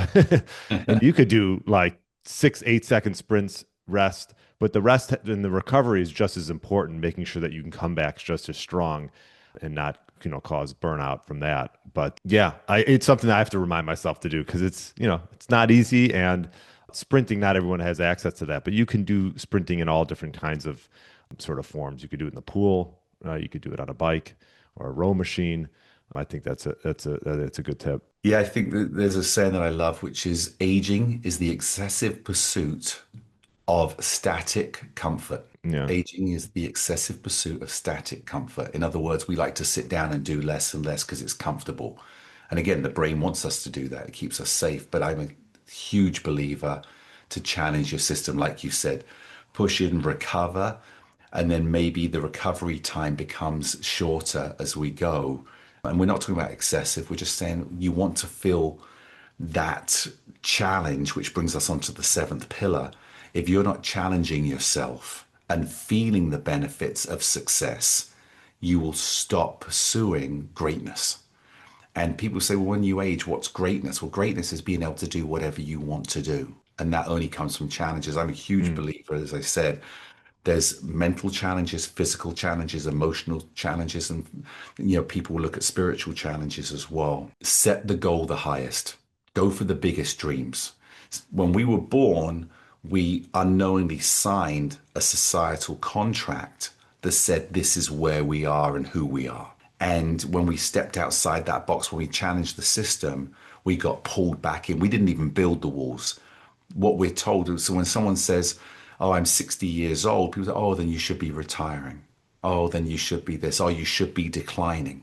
And you could do like 6, 8 second sprints, rest, but the rest and the recovery is just as important, making sure that you can come back just as strong and not, cause burnout from that. But yeah, it's something I have to remind myself to do because it's not easy, and sprinting, not everyone has access to that, but you can do sprinting in all different kinds of sort of forms. You could do it in the pool, you could do it on a bike or a row machine. I think that's a good tip. Yeah, I think that there's a saying that I love, which is aging is the excessive pursuit of static comfort. Yeah. Aging is the excessive pursuit of static comfort. In other words, we like to sit down and do less and less because it's comfortable. And again, the brain wants us to do that. It keeps us safe. But I'm a huge believer to challenge your system, like you said, push in, recover, and then maybe the recovery time becomes shorter as we go. And we're not talking about excessive, we're just saying you want to feel that challenge, which brings us onto the seventh pillar. If you're not challenging yourself and feeling the benefits of success, you will stop pursuing greatness. And people say, well, when you age, what's greatness? Well, greatness is being able to do whatever you want to do. And that only comes from challenges. I'm a huge Mm. believer, as I said, there's mental challenges, physical challenges, emotional challenges, and people will look at spiritual challenges as well. Set the goal the highest. Go for the biggest dreams. When we were born, we unknowingly signed a societal contract that said this is where we are and who we are. And when we stepped outside that box, when we challenged the system, we got pulled back in. We didn't even build the walls. What we're told is, so when someone says, oh, I'm 60 years old, people say, oh, then you should be retiring. Oh, then you should be this. Oh, you should be declining.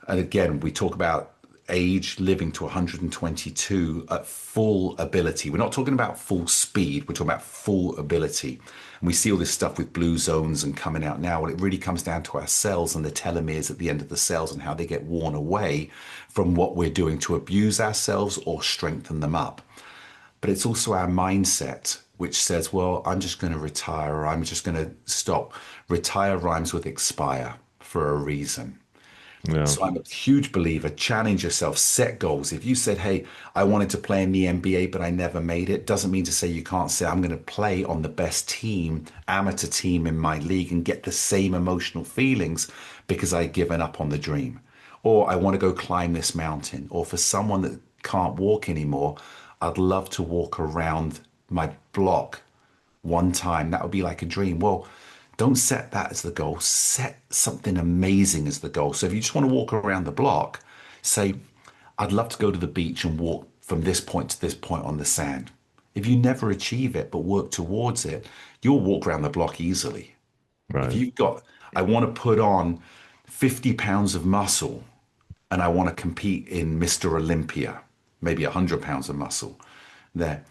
And again, we talk about age living to 122 at full ability. We're not talking about full speed, we're talking about full ability. And we see all this stuff with blue zones and coming out now. Well, it really comes down to our cells and the telomeres at the end of the cells and how they get worn away from what we're doing to abuse ourselves or strengthen them up. But it's also our mindset, which says, well, I'm just going to retire or I'm just going to stop. Retire rhymes with expire for a reason. Yeah. So I'm a huge believer, challenge yourself, set goals. If you said, hey, I wanted to play in the NBA, but I never made it, doesn't mean to say you can't say, I'm going to play on the best team, amateur team in my league and get the same emotional feelings because I've given up on the dream. Or I want to go climb this mountain. Or for someone that can't walk anymore, I'd love to walk around my block one time. That would be like a dream. Well, don't set that as the goal. Set something amazing as the goal. So if you just want to walk around the block, say, I'd love to go to the beach and walk from this point to this point on the sand. If you never achieve it but work towards it, you'll walk around the block easily. If Right. you've got, I want to put on 50 pounds of muscle and I want to compete in Mr. Olympia, maybe 100 pounds of muscle there.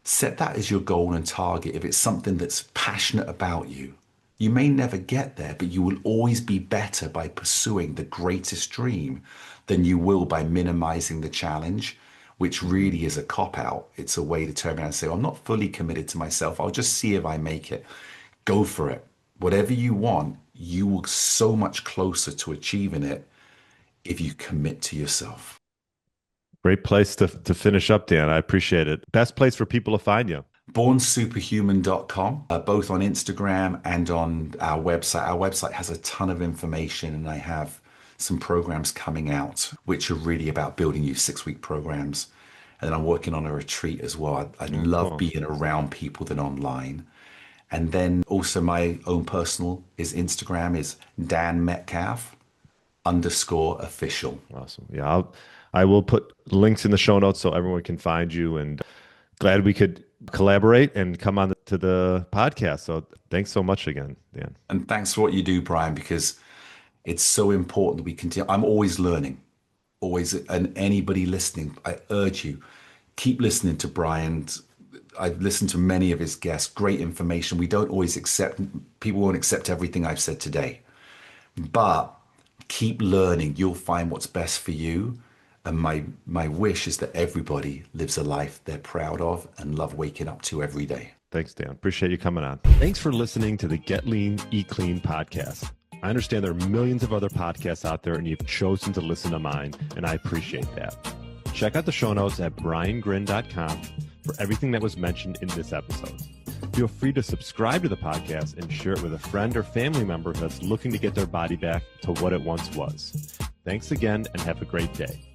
Set that as your goal and target. If it's something that's passionate about you, you may never get there, but you will always be better by pursuing the greatest dream than you will by minimizing the challenge, which really is a cop out. It's a way to turn around and say, well, I'm not fully committed to myself. I'll just see if I make it. Go for it. Whatever you want, you will so much closer to achieving it if you commit to yourself. Great place to finish up, Dan. I appreciate it. Best place for people to find you. bornsuperhuman.com, both on Instagram and on our website. Our website has a ton of information, and I have some programs coming out which are really about building you 6-week programs. And then I'm working on a retreat as well. I Oh, love cool. being around people than online. And then also my own personal is Instagram is Dan Metcalfe underscore official. Awesome. Yeah, I will put links in the show notes so everyone can find you. And glad we could collaborate and come on to the podcast. So thanks so much again, Dan. And thanks for what you do, Brian, because it's so important that we continue. I'm always learning, always. And anybody listening, I urge you, keep listening to Brian. I've listened to many of his guests, great information. We don't always accept, people won't accept everything I've said today, but keep learning. You'll find what's best for you. And my wish is that everybody lives a life they're proud of and love waking up to every day. Thanks, Dan. Appreciate you coming on. Thanks for listening to the Get Lean, Eat Clean podcast. I understand there are millions of other podcasts out there, and you've chosen to listen to mine, and I appreciate that. Check out the show notes at briangryn.com for everything that was mentioned in this episode. Feel free to subscribe to the podcast and share it with a friend or family member that's looking to get their body back to what it once was. Thanks again, and have a great day.